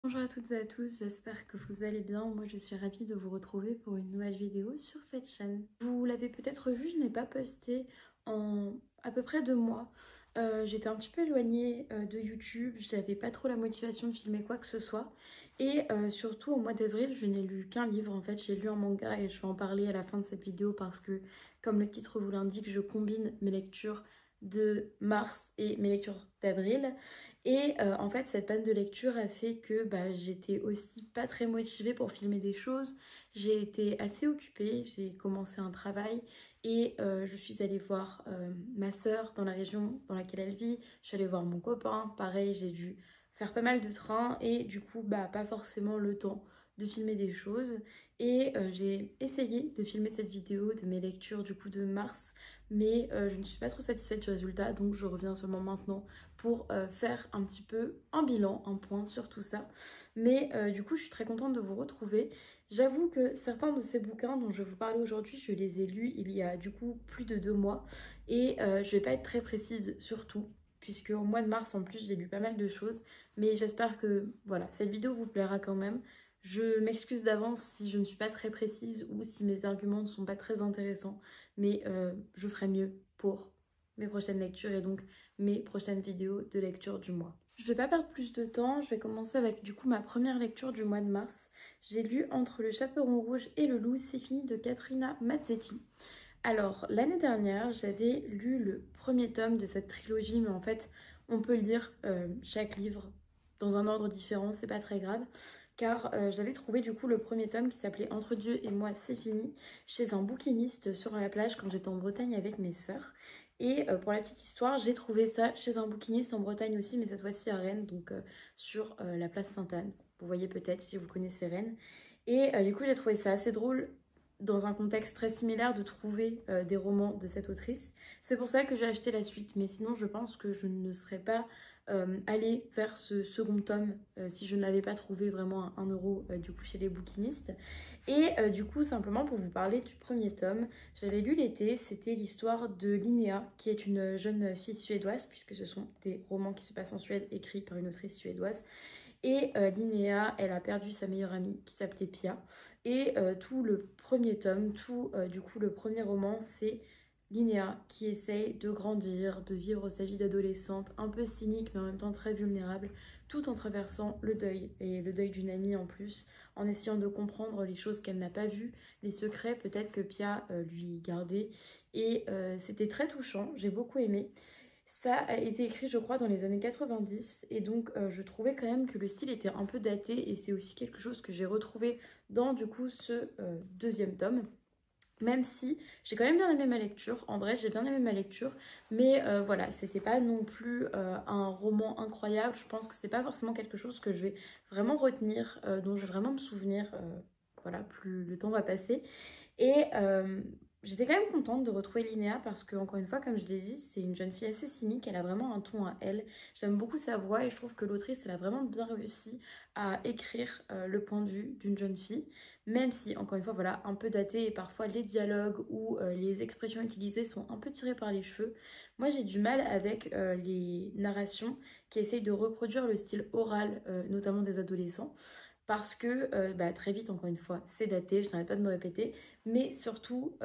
Bonjour à toutes et à tous, j'espère que vous allez bien. Moi je suis ravie de vous retrouver pour une nouvelle vidéo sur cette chaîne. Vous l'avez peut-être vu, je n'ai pas posté en à peu près 2 mois. J'étais un petit peu éloignée de YouTube, j'avais pas trop la motivation de filmer quoi que ce soit. Et surtout au mois d'avril, je n'ai lu qu'un livre en fait, j'ai lu un manga et je vais en parler à la fin de cette vidéo parce que comme le titre vous l'indique, je combine mes lectures de mars et mes lectures d'avril. Et en fait, cette panne de lecture a fait que j'étais aussi pas très motivée pour filmer des choses. J'ai été assez occupée, j'ai commencé un travail et je suis allée voir ma sœur dans la région dans laquelle elle vit. Je suis allée voir mon copain, pareil, j'ai dû faire pas mal de trains et du coup, pas forcément le temps de filmer des choses. Et j'ai essayé de filmer cette vidéo de mes lectures du coup de mars, mais je ne suis pas trop satisfaite du résultat, donc je reviens seulement maintenant pour faire un petit peu un bilan, un point sur tout ça. Mais du coup, je suis très contente de vous retrouver. J'avoue que certains de ces bouquins dont je vais vous parler aujourd'hui, je les ai lus il y a du coup plus de 2 mois. Et je vais pas être très précise sur tout, puisque au mois de mars en plus, j'ai lu pas mal de choses. Mais j'espère que voilà, cette vidéo vous plaira quand même. Je m'excuse d'avance si je ne suis pas très précise ou si mes arguments ne sont pas très intéressants, mais je ferai mieux pour mes prochaines lectures et donc mes prochaines vidéos de lecture du mois. Je vais pas perdre plus de temps, je vais commencer avec du coup ma première lecture du mois de mars. J'ai lu Entre le chaperon rouge et le loup, c'est fini de Catriona Mazzetti. Alors l'année dernière, j'avais lu le premier tome de cette trilogie, mais en fait, on peut le dire, chaque livre dans un ordre différent, c'est pas très grave. Car j'avais trouvé du coup le premier tome qui s'appelait Entre Dieu et moi c'est fini chez un bouquiniste sur la plage quand j'étais en Bretagne avec mes sœurs. Et pour la petite histoire, j'ai trouvé ça chez un bouquiniste en Bretagne aussi, mais cette fois-ci à Rennes, donc sur la place Sainte-Anne. Vous voyez peut-être si vous connaissez Rennes. Et du coup, j'ai trouvé ça assez drôle dans un contexte très similaire de trouver des romans de cette autrice. C'est pour ça que j'ai acheté la suite, mais sinon je pense que je ne serais pas allée vers ce second tome si je ne l'avais pas trouvé vraiment à 1 euro du coup chez les bouquinistes. Et du coup, simplement pour vous parler du premier tome, j'avais lu l'été, c'était l'histoire de Linnea, qui est une jeune fille suédoise, puisque ce sont des romans qui se passent en Suède écrits par une autrice suédoise. Et Linnea, elle a perdu sa meilleure amie qui s'appelait Pia. Et tout le premier tome, tout du coup le premier roman, c'est Linnea qui essaye de grandir, de vivre sa vie d'adolescente, un peu cynique mais en même temps très vulnérable, tout en traversant le deuil, et le deuil d'une amie en plus, en essayant de comprendre les choses qu'elle n'a pas vues, les secrets peut-être que Pia lui gardait. Et c'était très touchant, j'ai beaucoup aimé. Ça a été écrit, je crois, dans les années 90 et donc je trouvais quand même que le style était un peu daté et c'est aussi quelque chose que j'ai retrouvé dans du coup ce deuxième tome. Même si j'ai quand même bien aimé ma lecture, en vrai j'ai bien aimé ma lecture, mais voilà, c'était pas non plus un roman incroyable. Je pense que c'est pas forcément quelque chose que je vais vraiment retenir, dont je vais vraiment me souvenir, voilà, plus le temps va passer. Et j'étais quand même contente de retrouver Linéa parce que, encore une fois, comme je l'ai dit, c'est une jeune fille assez cynique, elle a vraiment un ton à elle. J'aime beaucoup sa voix et je trouve que l'autrice, elle a vraiment bien réussi à écrire le point de vue d'une jeune fille, même si, encore une fois, voilà, un peu daté et parfois les dialogues ou les expressions utilisées sont un peu tirées par les cheveux. Moi, j'ai du mal avec les narrations qui essayent de reproduire le style oral, notamment des adolescents parce que très vite, encore une fois, c'est daté, je n'arrête pas de me répéter, mais surtout,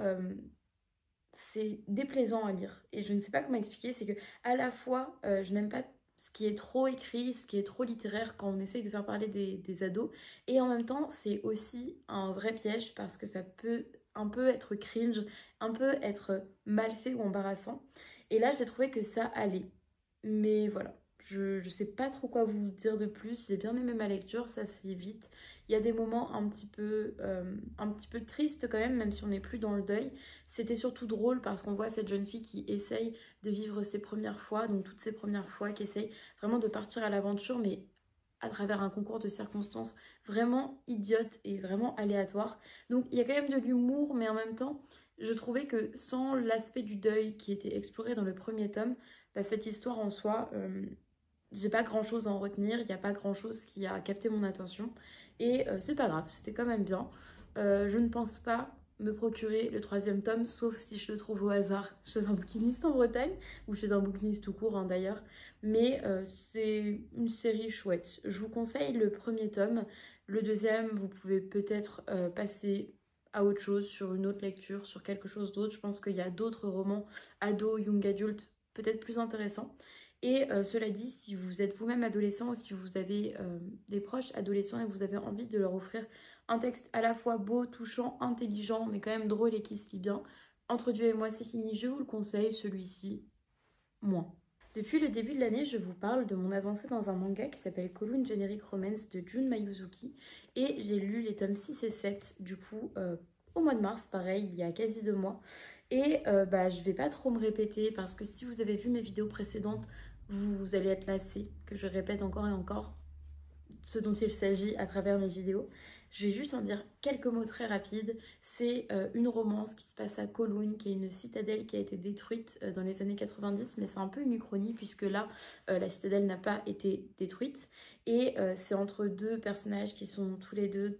c'est déplaisant à lire. Et je ne sais pas comment expliquer, c'est que à la fois, je n'aime pas ce qui est trop écrit, ce qui est trop littéraire quand on essaye de faire parler des ados, et en même temps, c'est aussi un vrai piège parce que ça peut un peu être cringe, un peu être mal fait ou embarrassant. Et là, j'ai trouvé que ça allait. Mais voilà, je sais pas trop quoi vous dire de plus. J'ai bien aimé ma lecture, ça se lit vite. Il y a des moments un petit peu tristes quand même si on n'est plus dans le deuil. C'était surtout drôle parce qu'on voit cette jeune fille qui essaye de vivre ses premières fois, donc toutes ses premières fois, qui essaye vraiment de partir à l'aventure, mais à travers un concours de circonstances vraiment idiote et vraiment aléatoire. Donc il y a quand même de l'humour, mais en même temps, je trouvais que sans l'aspect du deuil qui était exploré dans le premier tome, cette histoire en soi, j'ai pas grand chose à en retenir, il n'y a pas grand chose qui a capté mon attention. Et c'est pas grave, c'était quand même bien. Je ne pense pas me procurer le 3e tome, sauf si je le trouve au hasard chez un bouquiniste en Bretagne, ou chez un bouquiniste tout court hein, d'ailleurs. Mais c'est une série chouette. Je vous conseille le 1er tome. Le 2e, vous pouvez peut-être passer à autre chose, sur une autre lecture, sur quelque chose d'autre. Je pense qu'il y a d'autres romans ados, young adult, peut-être plus intéressants. Et cela dit, si vous êtes vous-même adolescent ou si vous avez des proches adolescents et vous avez envie de leur offrir un texte à la fois beau, touchant, intelligent, mais quand même drôle et qui se lit bien, Entre Dieu et moi c'est fini, je vous le conseille, celui-ci, moins. Depuis le début de l'année, je vous parle de mon avancée dans un manga qui s'appelle Kowloon Generic Romance de Jun Mayuzuki. Et j'ai lu les tomes 6 et 7, du coup, au mois de mars, pareil, il y a quasi 2 mois. Et je vais pas trop me répéter parce que si vous avez vu mes vidéos précédentes, vous allez être lassés que je répète encore et encore ce dont il s'agit à travers mes vidéos. Je vais juste en dire quelques mots très rapides. C'est une romance qui se passe à Kowloon, qui est une citadelle qui a été détruite dans les années 90, mais c'est un peu une uchronie puisque là, la citadelle n'a pas été détruite. Et c'est entre deux personnages qui sont tous les deux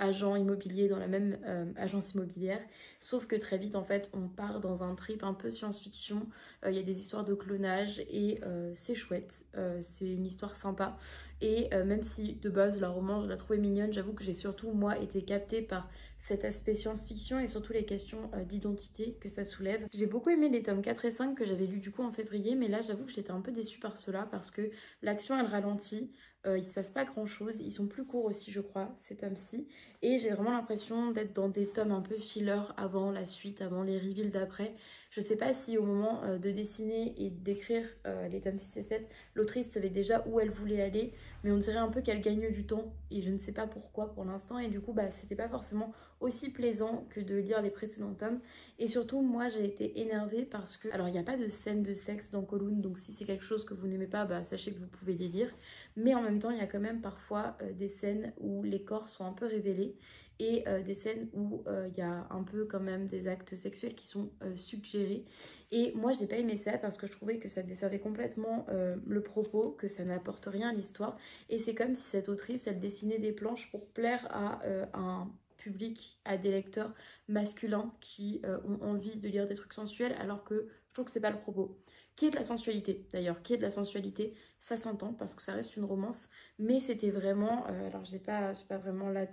agents immobiliers dans la même agence immobilière, sauf que très vite en fait on part dans un trip un peu science-fiction. Il y a des histoires de clonage et c'est chouette, c'est une histoire sympa et même si de base la romance je la trouvais mignonne, j'avoue que j'ai surtout moi été captée par cet aspect science-fiction et surtout les questions d'identité que ça soulève. J'ai beaucoup aimé les tomes 4 et 5 que j'avais lus du coup en février, mais là j'avoue que j'étais un peu déçue par cela parce que l'action elle ralentit. Il se passe pas grand chose, ils sont plus courts aussi je crois ces tomes-ci et j'ai vraiment l'impression d'être dans des tomes un peu filler avant la suite, avant les reveals d'après. Je sais pas si au moment de dessiner et d'écrire les tomes 6 et 7, l'autrice savait déjà où elle voulait aller, mais on dirait un peu qu'elle gagne du temps et je ne sais pas pourquoi pour l'instant et du coup c'était pas forcément aussi plaisant que de lire les précédents tomes. Et surtout moi j'ai été énervée parce que, alors il n'y a pas de scène de sexe dans Kowloon, donc si c'est quelque chose que vous n'aimez pas, sachez que vous pouvez les lire, mais en même temps il y a quand même parfois des scènes où les corps sont un peu révélés et des scènes où il y a un peu quand même des actes sexuels qui sont suggérés. Et moi j'ai pas aimé ça parce que je trouvais que ça desservait complètement le propos, que ça n'apporte rien à l'histoire. Et c'est comme si cette autrice elle dessinait des planches pour plaire à un public, à des lecteurs masculins qui ont envie de lire des trucs sensuels, alors que je trouve que c'est pas le propos. Qui est de la sensualité d'ailleurs, qui est de la sensualité, ça s'entend parce que ça reste une romance, mais c'était vraiment, alors j'ai pas vraiment là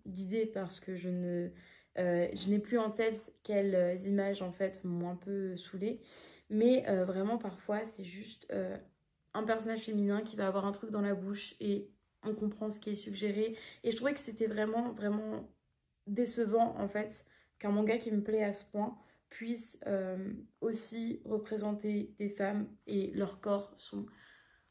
d'idée parce que je n'ai plus en tête quelles images en fait m'ont un peu saoulée, mais vraiment parfois c'est juste un personnage féminin qui va avoir un truc dans la bouche et on comprend ce qui est suggéré. Et je trouvais que c'était vraiment décevant en fait qu'un manga qui me plaît à ce point puisse aussi représenter des femmes et leurs corps sont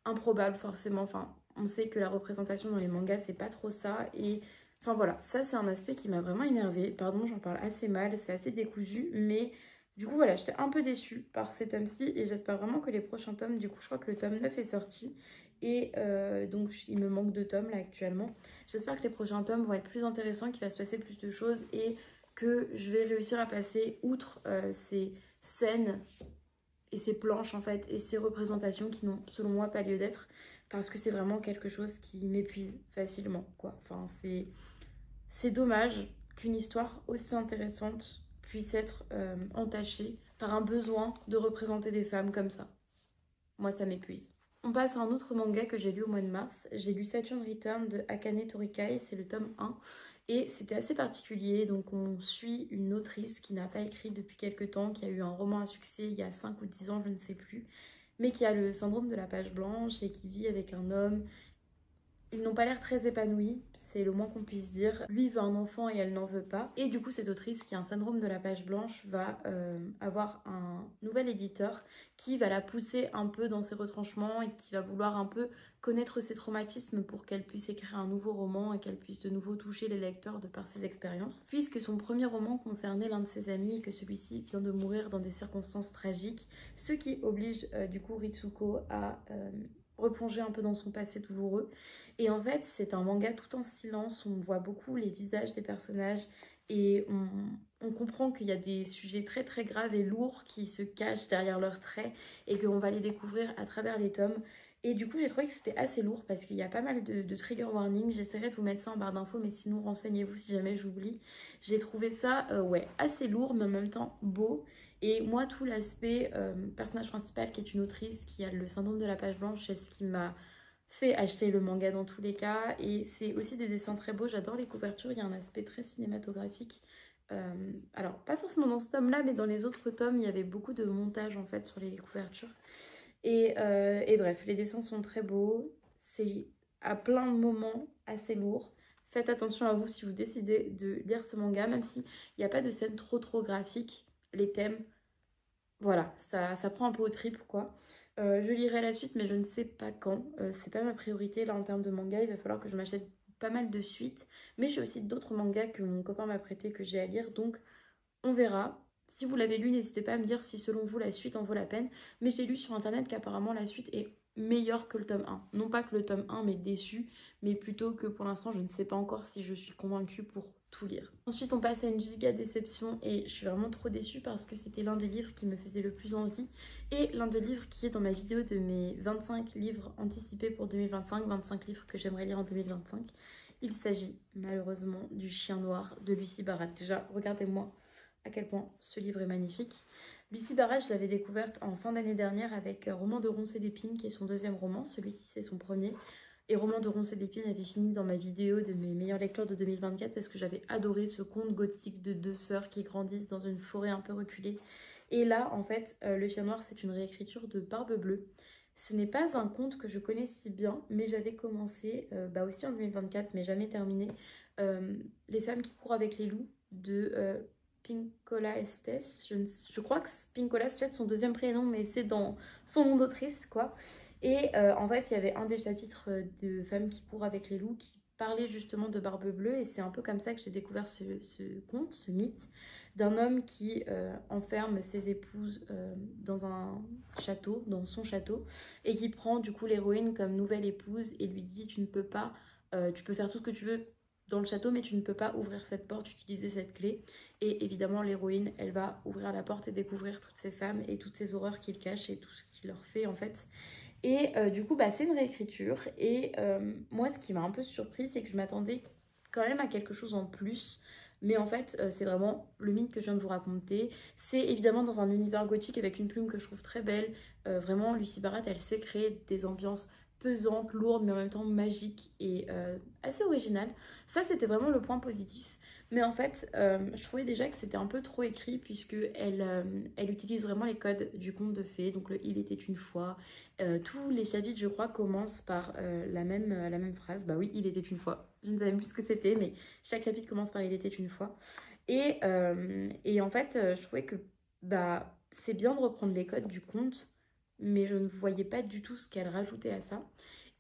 improbables forcément. Enfin, on sait que la représentation dans les mangas c'est pas trop ça et enfin voilà, ça c'est un aspect qui m'a vraiment énervée. Pardon, j'en parle assez mal, c'est assez décousu, mais du coup voilà, j'étais un peu déçue par ces tomes-ci et j'espère vraiment que les prochains tomes, du coup je crois que le tome 9 est sorti et donc il me manque 2 tomes là actuellement. J'espère que les prochains tomes vont être plus intéressants, qu'il va se passer plus de choses et que je vais réussir à passer outre ces scènes et ces planches en fait et ces représentations qui n'ont selon moi pas lieu d'être parce que c'est vraiment quelque chose qui m'épuise facilement quoi. Enfin c'est dommage qu'une histoire aussi intéressante puisse être entachée par un besoin de représenter des femmes comme ça. Moi ça m'épuise. On passe à un autre manga que j'ai lu au mois de mars. J'ai lu Saturn Return de Akane Torikai, c'est le tome 1. Et c'était assez particulier, donc on suit une autrice qui n'a pas écrit depuis quelques temps, qui a eu un roman à succès il y a 5 ou 10 ans, je ne sais plus, mais qui a le syndrome de la page blanche et qui vit avec un homme. Ils n'ont pas l'air très épanouis, c'est le moins qu'on puisse dire. Lui veut un enfant et elle n'en veut pas. Et du coup, cette autrice qui a un syndrome de la page blanche va avoir un nouvel éditeur qui va la pousser un peu dans ses retranchements et qui va vouloir un peu connaître ses traumatismes pour qu'elle puisse écrire un nouveau roman et qu'elle puisse de nouveau toucher les lecteurs de par ses expériences. Puisque son premier roman concernait l'un de ses amis et que celui-ci vient de mourir dans des circonstances tragiques, ce qui oblige du coup Ritsuko à replonger un peu dans son passé douloureux. Et en fait, c'est un manga tout en silence, on voit beaucoup les visages des personnages et on comprend qu'il y a des sujets très graves et lourds qui se cachent derrière leurs traits et qu'on va les découvrir à travers les tomes. Et du coup, j'ai trouvé que c'était assez lourd parce qu'il y a pas mal de trigger warning. J'essaierai de vous mettre ça en barre d'infos, mais sinon, renseignez-vous si jamais j'oublie. J'ai trouvé ça, ouais, assez lourd, mais en même temps beau. Et moi, tout l'aspect personnage principal, qui est une autrice qui a le syndrome de la page blanche, c'est ce qui m'a fait acheter le manga dans tous les cas. Et c'est aussi des dessins très beaux. J'adore les couvertures. Il y a un aspect très cinématographique. Alors, pas forcément dans ce tome-là, mais dans les autres tomes, il y avait beaucoup de montage en fait sur les couvertures. Et bref, les dessins sont très beaux. C'est à plein de moments assez lourd. Faites attention à vous si vous décidez de lire ce manga, même s'il n'y a pas de scène trop graphique. Les thèmes, voilà, ça prend un peu au trip quoi. Je lirai la suite, mais je ne sais pas quand. C'est pas ma priorité là en termes de manga. Il va falloir que je m'achète pas mal de suites. Mais j'ai aussi d'autres mangas que mon copain m'a prêté que j'ai à lire. Donc on verra. Si vous l'avez lu, n'hésitez pas à me dire si selon vous la suite en vaut la peine. Mais j'ai lu sur internet qu'apparemment la suite est meilleure que le tome 1. Non pas que le tome 1 m'ait déçu, mais plutôt que pour l'instant je ne sais pas encore si je suis convaincue pour tout lire. Ensuite on passe à une giga déception et je suis vraiment trop déçue parce que c'était l'un des livres qui me faisait le plus envie et l'un des livres qui est dans ma vidéo de mes 25 livres anticipés pour 2025, 25 livres que j'aimerais lire en 2025. Il s'agit malheureusement du Chien Noir de Lucie Barat. Déjà, regardez-moi à quel point ce livre est magnifique. Lucie Barat, je l'avais découverte en fin d'année dernière avec Roman de Ronces et d'Épines, qui est son deuxième roman. Celui-ci, c'est son premier. Et Roman de Ronces et d'Épines avait fini dans ma vidéo de mes meilleures lectures de 2024 parce que j'avais adoré ce conte gothique de deux sœurs qui grandissent dans une forêt un peu reculée. Et là, en fait, Le Chien Noir, c'est une réécriture de Barbe Bleue. Ce n'est pas un conte que je connais si bien, mais j'avais commencé, aussi en 2024, mais jamais terminé, Les femmes qui courent avec les loups de Pinkola Estes. Je crois que Pinkola Estes, son deuxième prénom, mais c'est dans son nom d'autrice, quoi. Et en fait, il y avait un des chapitres de Femmes qui courent avec les loups qui parlait justement de Barbe Bleue. Et c'est un peu comme ça que j'ai découvert ce conte, ce mythe, d'un homme qui enferme ses épouses dans un château, dans son château, et qui prend du coup l'héroïne comme nouvelle épouse et lui dit tu ne peux pas, tu peux faire tout ce que tu veux dans le château, mais tu ne peux pas ouvrir cette porte, utiliser cette clé. Et évidemment, l'héroïne, elle va ouvrir la porte et découvrir toutes ces femmes et toutes ces horreurs qu'il cache et tout ce qu'il leur fait en fait. Et du coup, c'est une réécriture. Et moi, ce qui m'a un peu surpris, c'est que je m'attendais quand même à quelque chose en plus. Mais en fait, c'est vraiment le mythe que je viens de vous raconter. C'est évidemment dans un univers gothique avec une plume que je trouve très belle. Vraiment, Lucie Barat, elle sait créer des ambiances pesante, lourde, mais en même temps magique et assez originale. Ça, c'était vraiment le point positif. Mais en fait, je trouvais déjà que c'était un peu trop écrit puisque elle utilise vraiment les codes du conte de fées. Donc le Il était une fois. Tous les chapitres, je crois, commencent par la même phrase. Bah oui, il était une fois. Je ne savais plus ce que c'était, mais chaque chapitre commence par Il était une fois. Et en fait, je trouvais que c'est bien de reprendre les codes du conte, mais je ne voyais pas du tout ce qu'elle rajoutait à ça.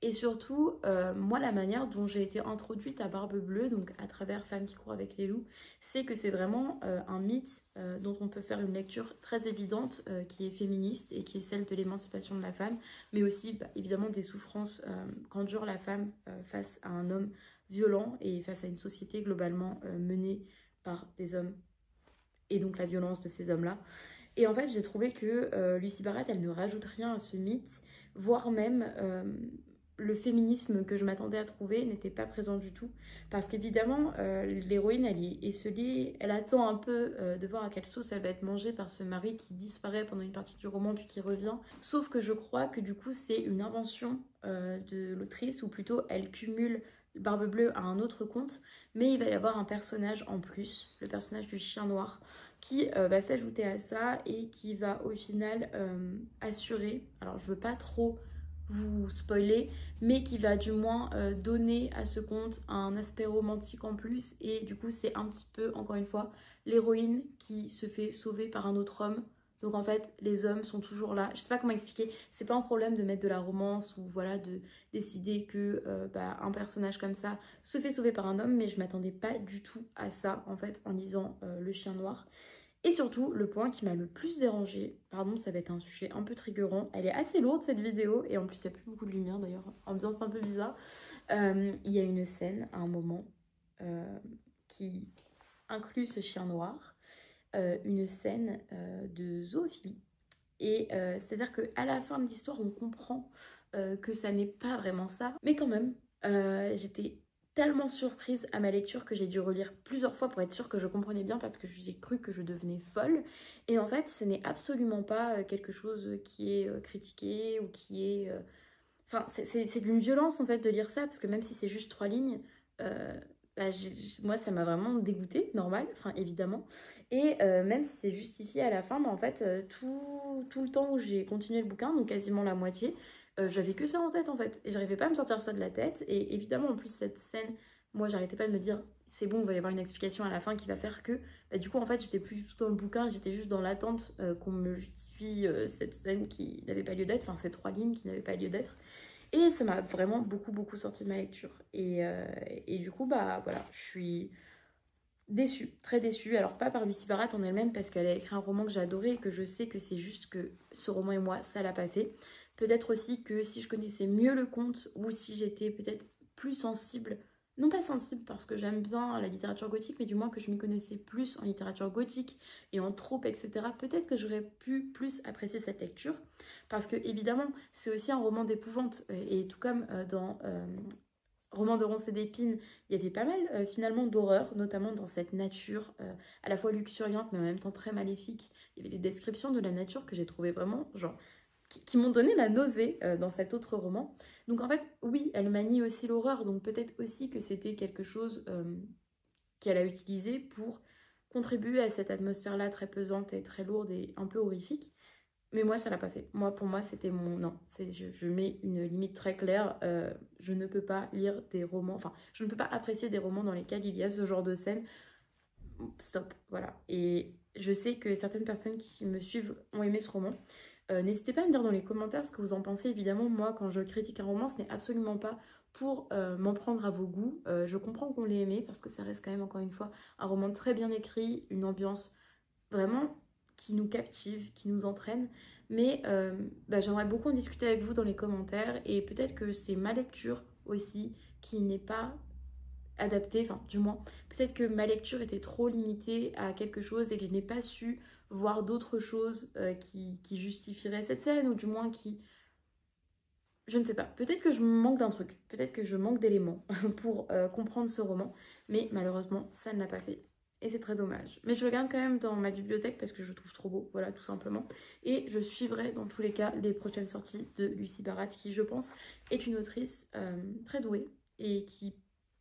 Et surtout, moi, la manière dont j'ai été introduite à Barbe Bleue, donc à travers Femmes qui courent avec les loups, c'est que c'est vraiment un mythe dont on peut faire une lecture très évidente, qui est féministe et qui est celle de l'émancipation de la femme, mais aussi évidemment des souffrances qu'endure la femme face à un homme violent et face à une société globalement menée par des hommes, et donc la violence de ces hommes-là. Et en fait, j'ai trouvé que Lucie Barat, elle ne rajoute rien à ce mythe, voire même le féminisme que je m'attendais à trouver n'était pas présent du tout. Parce qu'évidemment, l'héroïne, elle est esselée, elle attend un peu de voir à quelle sauce elle va être mangée par ce mari qui disparaît pendant une partie du roman puis qui revient. Sauf que je crois que du coup, c'est une invention de l'autrice, ou plutôt elle cumule Barbe Bleue à un autre conte, mais il va y avoir un personnage en plus, le personnage du Chien Noir, qui va s'ajouter à ça et qui va au final assurer, alors je veux pas trop vous spoiler, mais qui va du moins donner à ce conte un aspect romantique en plus. Et du coup c'est un petit peu, encore une fois, l'héroïne qui se fait sauver par un autre homme. Donc en fait, les hommes sont toujours là. Je sais pas comment expliquer. C'est pas un problème de mettre de la romance ou voilà, de décider que un personnage comme ça se fait sauver par un homme. Mais je m'attendais pas du tout à ça en fait en lisant Le Chien Noir. Et surtout, le point qui m'a le plus dérangé, pardon, ça va être un sujet un peu triggerant. Elle est assez lourde cette vidéo et en plus il n'y a plus beaucoup de lumière d'ailleurs. Ambiance un peu bizarre. Il y a une scène à un moment qui inclut ce chien noir. Une scène de zoophilie Et c'est-à-dire qu'à la fin de l'histoire, on comprend que ça n'est pas vraiment ça. Mais quand même, j'étais tellement surprise à ma lecture que j'ai dû relire plusieurs fois pour être sûre que je comprenais bien parce que j'ai cru que je devenais folle. Et en fait, ce n'est absolument pas quelque chose qui est critiqué ou qui est... Enfin, c'est d'une violence en fait de lire ça parce que même si c'est juste 3 lignes, bah, moi ça m'a vraiment dégoûtée, normal, enfin évidemment. Et même si c'est justifié à la fin, bah, en fait, tout le temps où j'ai continué le bouquin, donc quasiment la moitié, j'avais que ça en tête en fait. Et j'arrivais pas à me sortir ça de la tête. Et évidemment, en plus, cette scène, moi j'arrêtais pas de me dire, c'est bon, il va y avoir une explication à la fin qui va faire que. Bah, du coup, en fait, j'étais plus du tout dans le bouquin, j'étais juste dans l'attente qu'on me justifie cette scène qui n'avait pas lieu d'être, enfin ces 3 lignes qui n'avaient pas lieu d'être. Et ça m'a vraiment beaucoup sorti de ma lecture. Et du coup, bah voilà, je suis déçue, très déçue. Alors pas par Lucy Barrett en elle-même parce qu'elle a écrit un roman que j'ai adoré et que je sais que c'est juste que ce roman et moi, ça l'a pas fait. Peut-être aussi que si je connaissais mieux le conte ou si j'étais peut-être plus sensible, non pas sensible parce que j'aime bien la littérature gothique, mais du moins que je m'y connaissais plus en littérature gothique et en trope, etc. Peut-être que j'aurais pu plus apprécier cette lecture parce que évidemment, c'est aussi un roman d'épouvante et tout comme dans Roman de ronces et d'épines, il y avait pas mal finalement d'horreur, notamment dans cette nature à la fois luxuriante mais en même temps très maléfique. Il y avait des descriptions de la nature que j'ai trouvé vraiment genre qui m'ont donné la nausée dans cet autre roman. Donc en fait, oui, elle manie aussi l'horreur, donc peut-être aussi que c'était quelque chose qu'elle a utilisé pour contribuer à cette atmosphère-là très pesante et très lourde et un peu horrifique. Mais moi, ça l'a pas fait. Moi, pour moi, c'était mon... Non, je mets une limite très claire. Je ne peux pas lire des romans... Enfin, je ne peux pas apprécier des romans dans lesquels il y a ce genre de scène. Stop, voilà. Et je sais que certaines personnes qui me suivent ont aimé ce roman. N'hésitez pas à me dire dans les commentaires ce que vous en pensez. Évidemment, moi, quand je critique un roman, ce n'est absolument pas pour m'en prendre à vos goûts. Je comprends qu'on l'ait aimé parce que ça reste quand même, encore une fois, un roman très bien écrit, une ambiance vraiment qui nous captive, qui nous entraîne. Mais bah, j'aimerais beaucoup en discuter avec vous dans les commentaires et peut-être que c'est ma lecture aussi qui n'est pas adaptée, enfin du moins, peut-être que ma lecture était trop limitée à quelque chose et que je n'ai pas su voir d'autres choses qui justifieraient cette scène ou du moins qui... Je ne sais pas, peut-être que je manque d'un truc, peut-être que je manque d'éléments pour comprendre ce roman, mais malheureusement ça ne l'a pas fait. Et c'est très dommage. Mais je le garde quand même dans ma bibliothèque parce que je le trouve trop beau, voilà, tout simplement. Et je suivrai dans tous les cas les prochaines sorties de Lucy Barrett, qui, je pense, est une autrice très douée et qui,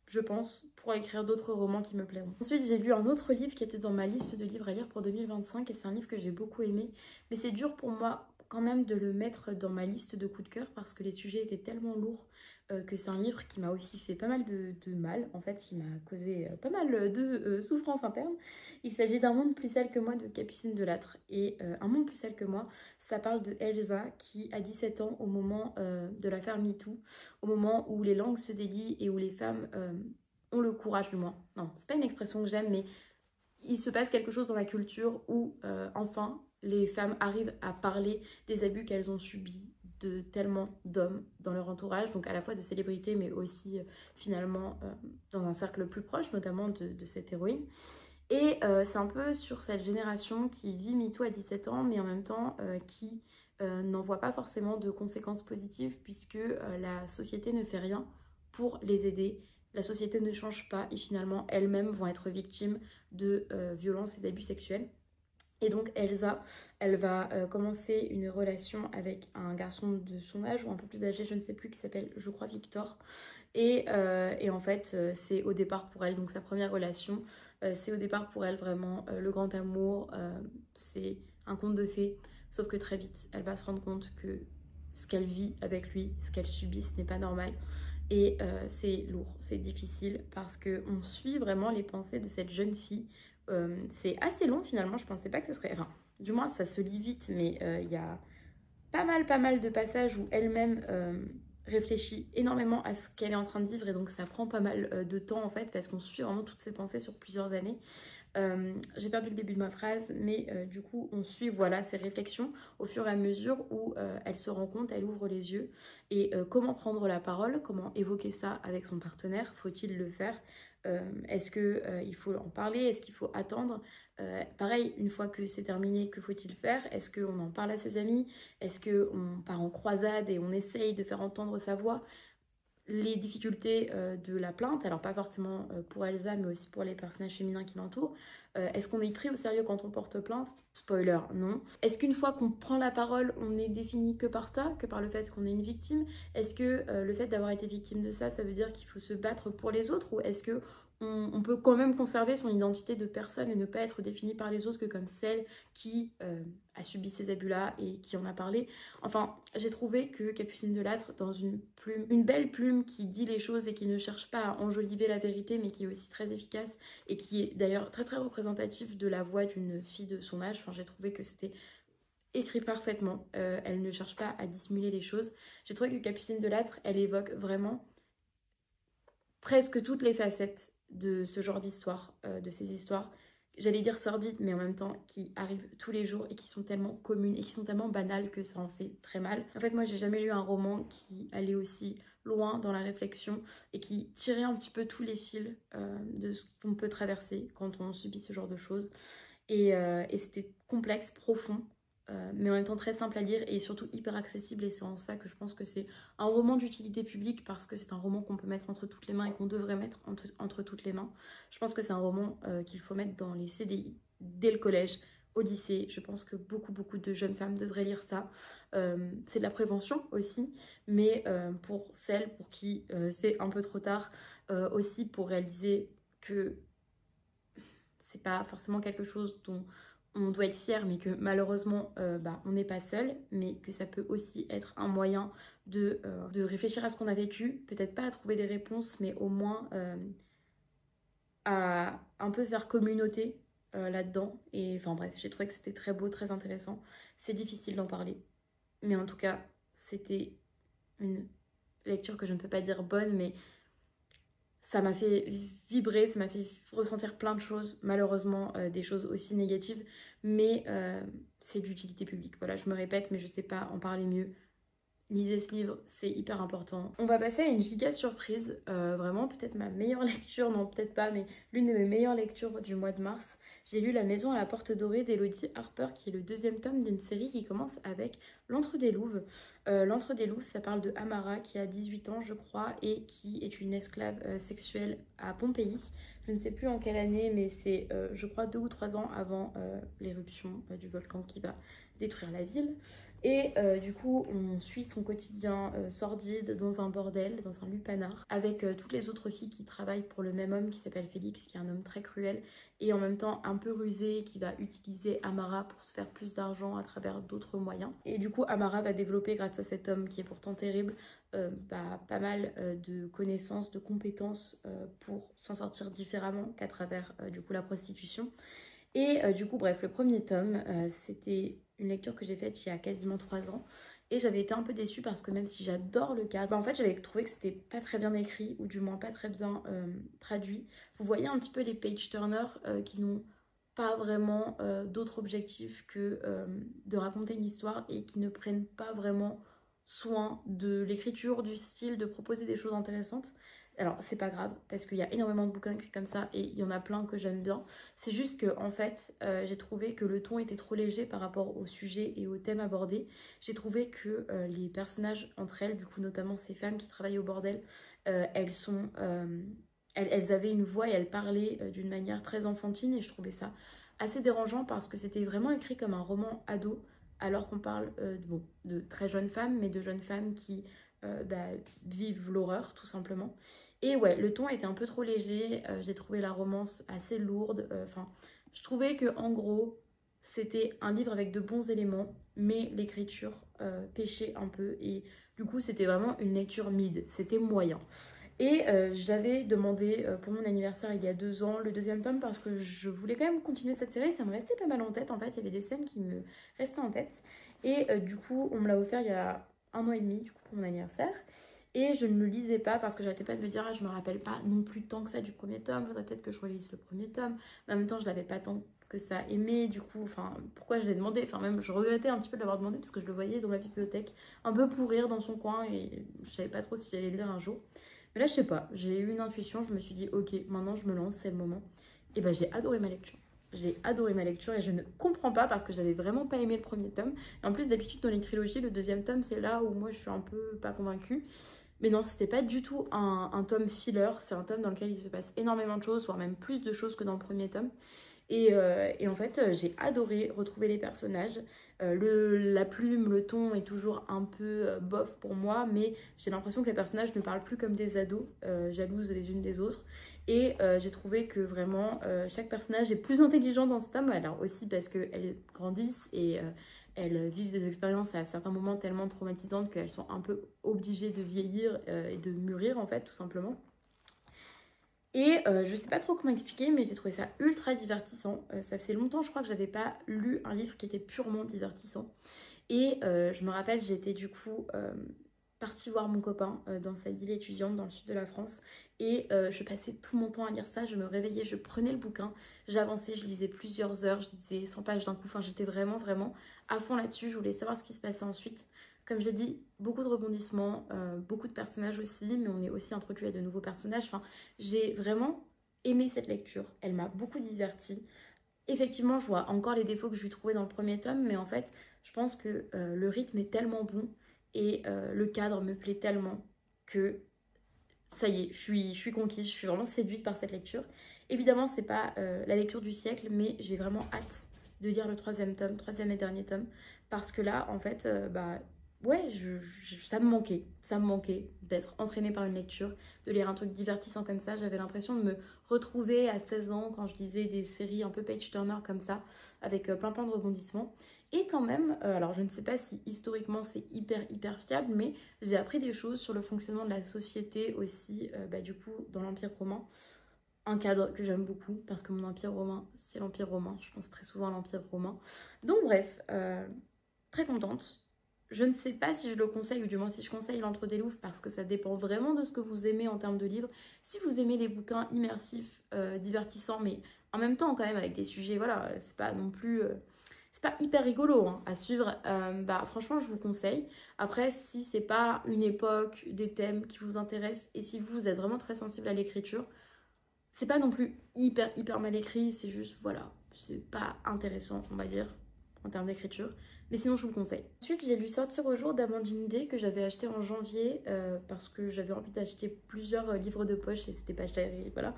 je pense, pourra écrire d'autres romans qui me plairont. Ensuite, j'ai lu un autre livre qui était dans ma liste de livres à lire pour 2025 et c'est un livre que j'ai beaucoup aimé. Mais c'est dur pour moi quand même de le mettre dans ma liste de coups de cœur parce que les sujets étaient tellement lourds que c'est un livre qui m'a aussi fait pas mal de mal, en fait, qui m'a causé pas mal de souffrance interne. Il s'agit d'Un monde plus sale que moi de Capucine Delattre. Et Un monde plus sale que moi, ça parle de Elsa qui a 17 ans au moment de l'affaire MeToo, au moment où les langues se délient et où les femmes ont le courage, du moins. Non, c'est pas une expression que j'aime, mais il se passe quelque chose dans la culture où enfin les femmes arrivent à parler des abus qu'elles ont subis de tellement d'hommes dans leur entourage, donc à la fois de célébrités mais aussi finalement dans un cercle plus proche, notamment de cette héroïne. Et c'est un peu sur cette génération qui vit MeToo à 17 ans mais en même temps qui n'en voit pas forcément de conséquences positives puisque la société ne fait rien pour les aider. La société ne change pas et finalement elles-mêmes vont être victimes de violences et d'abus sexuels. Et donc Elsa, elle va commencer une relation avec un garçon de son âge ou un peu plus âgé, je ne sais plus, qui s'appelle, je crois, Victor. Et en fait, c'est au départ pour elle, donc sa première relation, c'est au départ pour elle vraiment le grand amour, c'est un conte de fées. Sauf que très vite, elle va se rendre compte que ce qu'elle vit avec lui, ce qu'elle subit, ce n'est pas normal. Et c'est lourd, c'est difficile parce qu'on suit vraiment les pensées de cette jeune fille. C'est assez long finalement, je pensais pas que ce serait... Enfin, du moins ça se lit vite, mais il y a pas mal de passages où elle-même réfléchit énormément à ce qu'elle est en train de vivre et donc ça prend pas mal de temps en fait parce qu'on suit vraiment toutes ses pensées sur plusieurs années. J'ai perdu le début de ma phrase, mais du coup on suit voilà ses réflexions au fur et à mesure où elle se rend compte, elle ouvre les yeux et comment prendre la parole, comment évoquer ça avec son partenaire, faut-il le faire, est-ce qu'il faut en parler, est-ce qu'il faut attendre, pareil, une fois que c'est terminé, que faut-il faire, est-ce qu'on en parle à ses amis, est-ce qu'on part en croisade et on essaye de faire entendre sa voix, les difficultés de la plainte, alors pas forcément pour Elsa, mais aussi pour les personnages féminins qui l'entourent. Est-ce qu'on est pris au sérieux quand on porte plainte? Spoiler, non. Est-ce qu'une fois qu'on prend la parole, on est défini que par ça, que par le fait qu'on est une victime? Est-ce que le fait d'avoir été victime de ça, ça veut dire qu'il faut se battre pour les autres? Ou est-ce que on peut quand même conserver son identité de personne et ne pas être définie par les autres que comme celle qui a subi ces abus-là et qui en a parlé? Enfin, j'ai trouvé que Capucine de Lattre, dans une belle plume qui dit les choses et qui ne cherche pas à enjoliver la vérité, mais qui est aussi très efficace et qui est d'ailleurs très très représentative de la voix d'une fille de son âge. Enfin, j'ai trouvé que c'était écrit parfaitement. Elle ne cherche pas à dissimuler les choses. J'ai trouvé que Capucine de Lattre, elle évoque vraiment presque toutes les facettes de ce genre d'histoire, de ces histoires, j'allais dire sordides, mais en même temps qui arrivent tous les jours et qui sont tellement communes et qui sont tellement banales que ça en fait très mal. En fait, moi, j'ai jamais lu un roman qui allait aussi loin dans la réflexion et qui tirait un petit peu tous les fils de ce qu'on peut traverser quand on subit ce genre de choses. Et c'était complexe, profond, mais en même temps très simple à lire et surtout hyper accessible, et c'est en ça que je pense que c'est un roman d'utilité publique, parce que c'est un roman qu'on peut mettre entre toutes les mains et qu'on devrait mettre entre toutes les mains. Je pense que c'est un roman qu'il faut mettre dans les CDI dès le collège, au lycée. Je pense que beaucoup de jeunes femmes devraient lire ça. C'est de la prévention aussi, mais pour celles pour qui c'est un peu trop tard, aussi pour réaliser que c'est pas forcément quelque chose dont on doit être fier, mais que malheureusement on n'est pas seul, mais que ça peut aussi être un moyen de réfléchir à ce qu'on a vécu, peut-être pas à trouver des réponses, mais au moins à un peu faire communauté là-dedans. Et enfin bref, j'ai trouvé que c'était très beau, très intéressant. C'est difficile d'en parler, mais en tout cas c'était une lecture que je ne peux pas dire bonne, mais ça m'a fait vibrer, ça m'a fait ressentir plein de choses, malheureusement des choses aussi négatives, mais c'est d'utilité publique. Voilà, je me répète, mais je sais pas en parler mieux. Lisez ce livre, c'est hyper important. On va passer à une giga surprise, vraiment peut-être ma meilleure lecture, non peut-être pas, mais l'une de mes meilleures lectures du mois de mars. J'ai lu La Maison à la Porte Dorée d'Elodie Harper, qui est le deuxième tome d'une série qui commence avec L'Antre des Louves. L'Antre des Louves, ça parle de Amara qui a 18 ans je crois et qui est une esclave sexuelle à Pompéi. Je ne sais plus en quelle année, mais c'est je crois 2 ou 3 ans avant l'éruption du volcan qui va détruire la ville. Et du coup, on suit son quotidien sordide dans un bordel, dans un lupanar, avec toutes les autres filles qui travaillent pour le même homme qui s'appelle Félix, qui est un homme très cruel et en même temps un peu rusé, qui va utiliser Amara pour se faire plus d'argent à travers d'autres moyens. Et du coup, Amara va développer, grâce à cet homme qui est pourtant terrible, pas mal de connaissances, de compétences pour s'en sortir différemment qu'à travers du coup la prostitution. Et du coup, bref, le premier tome, c'était une lecture que j'ai faite il y a quasiment 3 ans. Et j'avais été un peu déçue parce que même si j'adore le cadre, en fait j'avais trouvé que c'était pas très bien écrit, ou du moins pas très bien traduit. Vous voyez un petit peu les page-turners qui n'ont pas vraiment d'autre objectif que de raconter une histoire et qui ne prennent pas vraiment soin de l'écriture, du style, de proposer des choses intéressantes. Alors c'est pas grave parce qu'il y a énormément de bouquins écrits comme ça et il y en a plein que j'aime bien. C'est juste que en fait j'ai trouvé que le ton était trop léger par rapport au sujet et au thème abordé. J'ai trouvé que les personnages entre elles, du coup notamment ces femmes qui travaillent au bordel, elles avaient une voix et elles parlaient d'une manière très enfantine, et je trouvais ça assez dérangeant parce que c'était vraiment écrit comme un roman ado, alors qu'on parle de très jeunes femmes, mais de jeunes femmes qui vivent l'horreur tout simplement. Et ouais, le ton était un peu trop léger, j'ai trouvé la romance assez lourde, enfin je trouvais que en gros c'était un livre avec de bons éléments, mais l'écriture pêchait un peu, et du coup c'était vraiment une lecture mid, c'était moyen. Et j'avais demandé pour mon anniversaire il y a 2 ans le deuxième tome parce que je voulais quand même continuer cette série, ça me restait pas mal en tête en fait, il y avait des scènes qui me restaient en tête. Et du coup on me l'a offert il y a 1 an et demi du coup pour mon anniversaire. Et je ne le lisais pas parce que j'arrêtais pas de me dire ah, je me rappelle pas non plus tant que ça du premier tome, faudrait peut-être que je relise le premier tome. Mais en même temps je l'avais pas tant que ça aimé, du coup, enfin, pourquoi je l'ai demandé, enfin même je regrettais un petit peu de l'avoir demandé parce que je le voyais dans ma bibliothèque, un peu pourrir dans son coin et je savais pas trop si j'allais le lire un jour. Mais là je sais pas, j'ai eu une intuition, je me suis dit ok, maintenant je me lance, c'est le moment. Et ben j'ai adoré ma lecture. J'ai adoré ma lecture et je ne comprends pas parce que j'avais vraiment pas aimé le premier tome. Et en plus d'habitude dans les trilogies, le deuxième tome c'est là où moi je suis un peu pas convaincue. Mais non, c'était pas du tout un tome filler, c'est un tome dans lequel il se passe énormément de choses, voire même plus de choses que dans le premier tome. Et en fait, j'ai adoré retrouver les personnages. La plume, le ton est toujours un peu bof pour moi, mais j'ai l'impression que les personnages ne parlent plus comme des ados, jalouses les unes des autres. Et j'ai trouvé que vraiment, chaque personnage est plus intelligent dans ce tome, alors aussi parce qu'elles grandissent et elles vivent des expériences à certains moments tellement traumatisantes qu'elles sont un peu obligées de vieillir et de mûrir en fait, tout simplement. Et je sais pas trop comment expliquer, mais j'ai trouvé ça ultra divertissant. Ça faisait longtemps, je crois, que j'avais pas lu un livre qui était purement divertissant. Et je me rappelle, j'étais du coup partie voir mon copain dans sa ville étudiante dans le sud de la France. Et je passais tout mon temps à lire ça. Je me réveillais, je prenais le bouquin, j'avançais, je lisais plusieurs heures, je lisais 100 pages d'un coup. Enfin, j'étais vraiment, vraiment à fond là-dessus. Je voulais savoir ce qui se passait ensuite. Comme je l'ai dit, beaucoup de rebondissements, beaucoup de personnages aussi, mais on est aussi introduit à de nouveaux personnages. Enfin, j'ai vraiment aimé cette lecture. Elle m'a beaucoup divertie. Effectivement, je vois encore les défauts que je lui trouvais dans le premier tome, mais en fait, je pense que le rythme est tellement bon et le cadre me plaît tellement que ça y est, je suis conquise, je suis vraiment séduite par cette lecture. Évidemment, c'est pas la lecture du siècle, mais j'ai vraiment hâte de lire le troisième tome, troisième et dernier tome, parce que là, en fait, ouais, ça me manquait d'être entraînée par une lecture, de lire un truc divertissant comme ça. J'avais l'impression de me retrouver à 16 ans quand je lisais des séries un peu page-turner comme ça, avec plein de rebondissements. Et quand même, alors je ne sais pas si historiquement c'est hyper fiable, mais j'ai appris des choses sur le fonctionnement de la société aussi, du coup, dans l'Empire romain. Un cadre que j'aime beaucoup, parce que mon Empire romain, c'est l'Empire romain. Je pense très souvent à l'Empire romain. Donc bref, très contente. Je ne sais pas si je le conseille, ou du moins si je conseille l'Entre des Louvres, parce que ça dépend vraiment de ce que vous aimez en termes de livres. Si vous aimez les bouquins immersifs, divertissants, mais en même temps quand même avec des sujets, voilà, c'est pas non plus... c'est pas hyper rigolo hein, à suivre, franchement je vous conseille. Après si c'est pas une époque, des thèmes qui vous intéressent, et si vous êtes vraiment très sensible à l'écriture, c'est pas non plus hyper mal écrit, c'est juste, voilà, c'est pas intéressant, on va dire, en termes d'écriture. Mais sinon, je vous le conseille. Ensuite, j'ai lu Sortir au jour d'Amandine D que j'avais acheté en janvier parce que j'avais envie d'acheter plusieurs livres de poche et c'était pas cher, et voilà.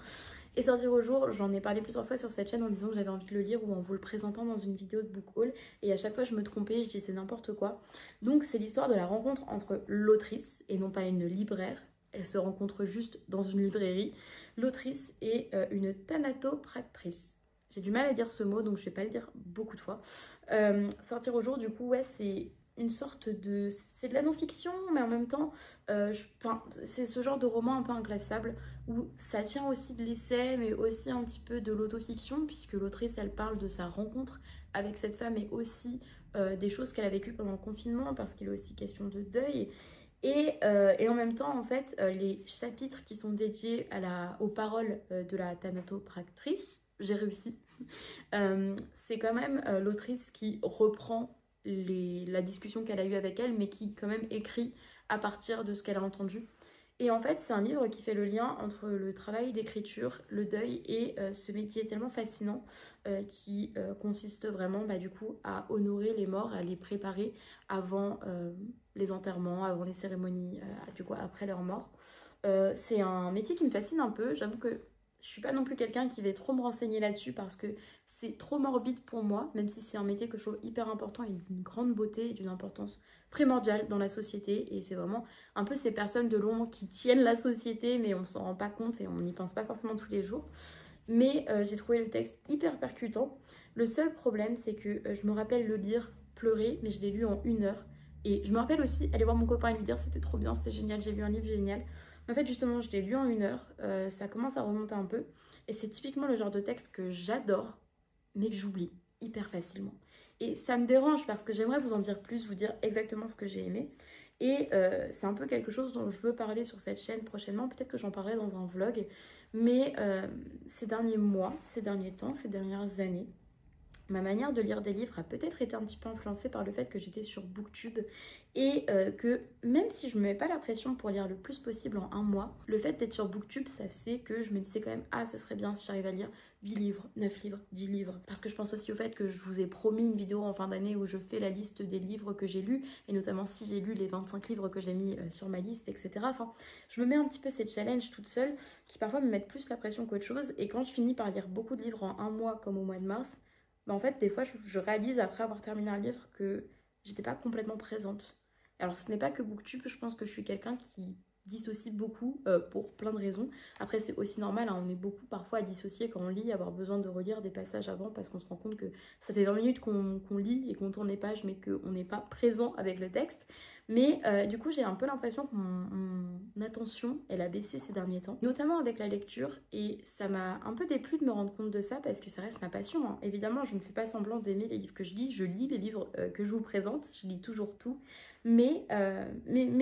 Et Sortir au jour, j'en ai parlé plusieurs fois sur cette chaîne en disant que j'avais envie de le lire ou en vous le présentant dans une vidéo de book haul. Et à chaque fois, je me trompais, je disais n'importe quoi. Donc, c'est l'histoire de la rencontre entre l'autrice et non pas une libraire. Elle se rencontre juste dans une librairie. L'autrice est une thanatopractrice. J'ai du mal à dire ce mot, donc je vais pas le dire beaucoup de fois. Sortir au jour, du coup, ouais, c'est une sorte de... C'est de la non-fiction, mais en même temps, c'est ce genre de roman un peu inclassable où ça tient aussi de l'essai, mais aussi un petit peu de l'autofiction, puisque l'autrice, elle parle de sa rencontre avec cette femme et aussi des choses qu'elle a vécues pendant le confinement, parce qu'il est aussi question de deuil. Et en même temps, en fait, les chapitres qui sont dédiés aux paroles de la thanatopractrice, j'ai réussi. C'est quand même l'autrice qui reprend la discussion qu'elle a eue avec elle, mais qui quand même écrit à partir de ce qu'elle a entendu. Et en fait, c'est un livre qui fait le lien entre le travail d'écriture, le deuil et ce métier tellement fascinant qui consiste vraiment du coup à honorer les morts, à les préparer avant les enterrements, avant les cérémonies, du coup après leur mort. C'est un métier qui me fascine un peu. J'avoue que je suis pas non plus quelqu'un qui va trop me renseigner là-dessus parce que c'est trop morbide pour moi, même si c'est un métier que je trouve hyper important et d'une grande beauté et d'une importance primordiale dans la société. Et c'est vraiment un peu ces personnes de l'ombre qui tiennent la société, mais on s'en rend pas compte et on n'y pense pas forcément tous les jours. Mais j'ai trouvé le texte hyper percutant. Le seul problème, c'est que je me rappelle le lire, pleurer, mais je l'ai lu en 1 heure. Et je me rappelle aussi aller voir mon copain et lui dire c'était trop bien, c'était génial, j'ai lu un livre génial. En fait, justement, je l'ai lu en 1 heure, ça commence à remonter un peu. Et c'est typiquement le genre de texte que j'adore, mais que j'oublie hyper facilement. Et ça me dérange parce que j'aimerais vous en dire plus, vous dire exactement ce que j'ai aimé. Et c'est un peu quelque chose dont je veux parler sur cette chaîne prochainement. Peut-être que j'en parlerai dans un vlog. Mais ces derniers mois, ces derniers temps, ces dernières années, ma manière de lire des livres a peut-être été un petit peu influencée par le fait que j'étais sur Booktube et que même si je ne me mets pas la pression pour lire le plus possible en un mois, le fait d'être sur Booktube, ça fait que je me disais quand même « Ah, ce serait bien si j'arrive à lire 8 livres, 9 livres, 10 livres ». Parce que je pense aussi au fait que je vous ai promis une vidéo en fin d'année où je fais la liste des livres que j'ai lus et notamment si j'ai lu les 25 livres que j'ai mis sur ma liste, etc. Enfin, je me mets un petit peu ces challenges toute seule qui parfois me mettent plus la pression qu'autre chose et quand je finis par lire beaucoup de livres en un mois comme au mois de mars, bah en fait, des fois, je réalise après avoir terminé un livre que j'étais pas complètement présente. Alors, ce n'est pas que Booktube, je pense que je suis quelqu'un qui dissocie beaucoup pour plein de raisons. Après, c'est aussi normal, hein, on est beaucoup parfois à dissocier quand on lit, avoir besoin de relire des passages avant parce qu'on se rend compte que ça fait 20 minutes qu'on lit et qu'on tourne les pages, mais qu'on n'est pas présent avec le texte. Mais du coup, j'ai un peu l'impression que mon attention, elle a baissé ces derniers temps, notamment avec la lecture. Et ça m'a un peu déplu de me rendre compte de ça parce que ça reste ma passion, hein. Évidemment, je ne fais pas semblant d'aimer les livres que je lis les livres que je vous présente, je lis toujours tout. Mais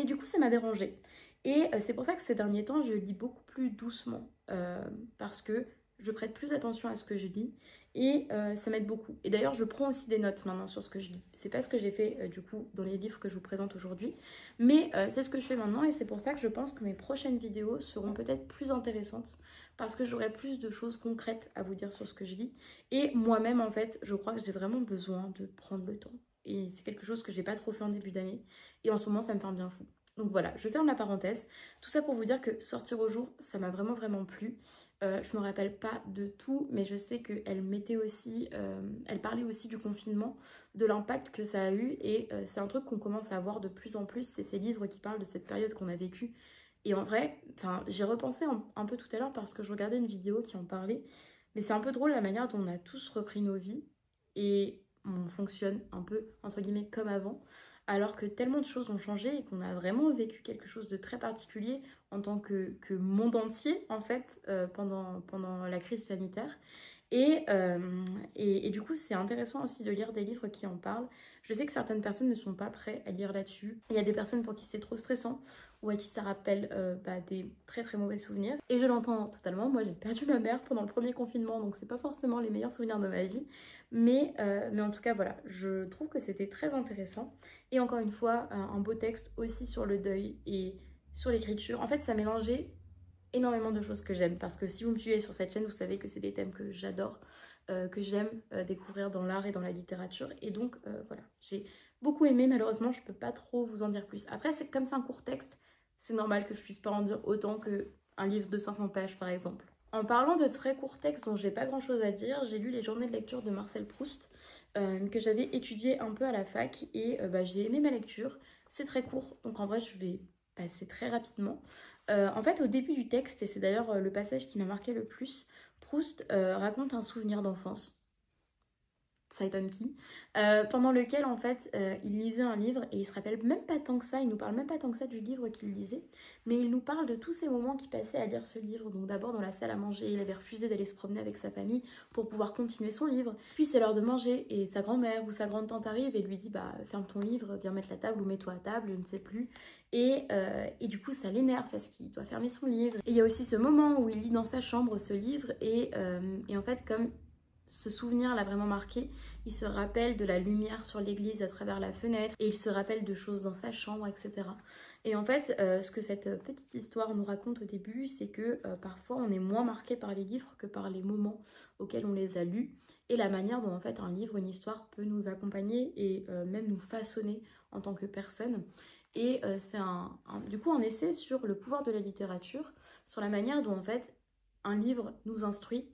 du coup, ça m'a dérangée. Et c'est pour ça que ces derniers temps, je lis beaucoup plus doucement parce que je prête plus attention à ce que je lis et ça m'aide beaucoup. Et d'ailleurs, je prends aussi des notes maintenant sur ce que je lis. C'est pas ce que j'ai fait du coup dans les livres que je vous présente aujourd'hui, mais c'est ce que je fais maintenant et c'est pour ça que je pense que mes prochaines vidéos seront peut-être plus intéressantes parce que j'aurai plus de choses concrètes à vous dire sur ce que je lis. Et moi-même, en fait, je crois que j'ai vraiment besoin de prendre le temps. Et c'est quelque chose que j'ai pas trop fait en début d'année. Et en ce moment, ça me fait un bien fou. Donc voilà, je ferme la parenthèse. Tout ça pour vous dire que sortir au jour, ça m'a vraiment plu. Je me rappelle pas de tout, mais je sais qu'elle mettait aussi, elle parlait aussi du confinement, de l'impact que ça a eu. Et c'est un truc qu'on commence à voir de plus en plus. C'est ces livres qui parlent de cette période qu'on a vécue. Et en vrai, j'y repensé un peu tout à l'heure parce que je regardais une vidéo qui en parlait. Mais c'est un peu drôle la manière dont on a tous repris nos vies. Et on fonctionne un peu, entre guillemets, comme avant. Alors que tellement de choses ont changé et qu'on a vraiment vécu quelque chose de très particulier en tant que monde entier, en fait, pendant la crise sanitaire. Et du coup, c'est intéressant aussi de lire des livres qui en parlent. Je sais que certaines personnes ne sont pas prêtes à lire là-dessus. Il y a des personnes pour qui c'est trop stressant ou à qui ça rappelle des très mauvais souvenirs. Et je l'entends totalement. Moi, j'ai perdu ma mère pendant le premier confinement, donc c'est pas forcément les meilleurs souvenirs de ma vie. Mais en tout cas, voilà, je trouve que c'était très intéressant. Et encore une fois, un beau texte aussi sur le deuil et sur l'écriture. En fait, ça mélangeait énormément de choses que j'aime parce que si vous me suivez sur cette chaîne, vous savez que c'est des thèmes que j'adore, que j'aime découvrir dans l'art et dans la littérature. Et donc, voilà, j'ai beaucoup aimé. Malheureusement, je peux pas trop vous en dire plus. Après, comme c'est un court texte, c'est normal que je puisse pas en dire autant qu'un livre de 500 pages, par exemple. En parlant de très courts textes dont j'ai pas grand chose à dire, j'ai lu les journées de lecture de Marcel Proust que j'avais étudié un peu à la fac et j'ai aimé ma lecture. C'est très court, donc en vrai je vais passer très rapidement. En fait, au début du texte, et c'est d'ailleurs le passage qui m'a marqué le plus, Proust raconte un souvenir d'enfance. Ça étonne qui, pendant lequel en fait il lisait un livre et il se rappelle même pas tant que ça, il nous parle même pas tant que ça du livre qu'il lisait, mais il nous parle de tous ces moments qu'il passait à lire ce livre. Donc d'abord dans la salle à manger, il avait refusé d'aller se promener avec sa famille pour pouvoir continuer son livre, puis c'est l'heure de manger et sa grand-mère ou sa grande-tante arrive et lui dit bah ferme ton livre, viens mettre la table ou mets-toi à table, je ne sais plus. Et du coup ça l'énerve parce qu'il doit fermer son livre. Et il y a aussi ce moment où il lit dans sa chambre ce livre et en fait comme ce souvenir l'a vraiment marqué, il se rappelle de la lumière sur l'église à travers la fenêtre et il se rappelle de choses dans sa chambre, etc. Et en fait, ce que cette petite histoire nous raconte au début, c'est que parfois on est moins marqué par les livres que par les moments auxquels on les a lus et la manière dont en fait un livre, une histoire peut nous accompagner et même nous façonner en tant que personne. Et c'est du coup un essai sur le pouvoir de la littérature, sur la manière dont en fait un livre nous instruit,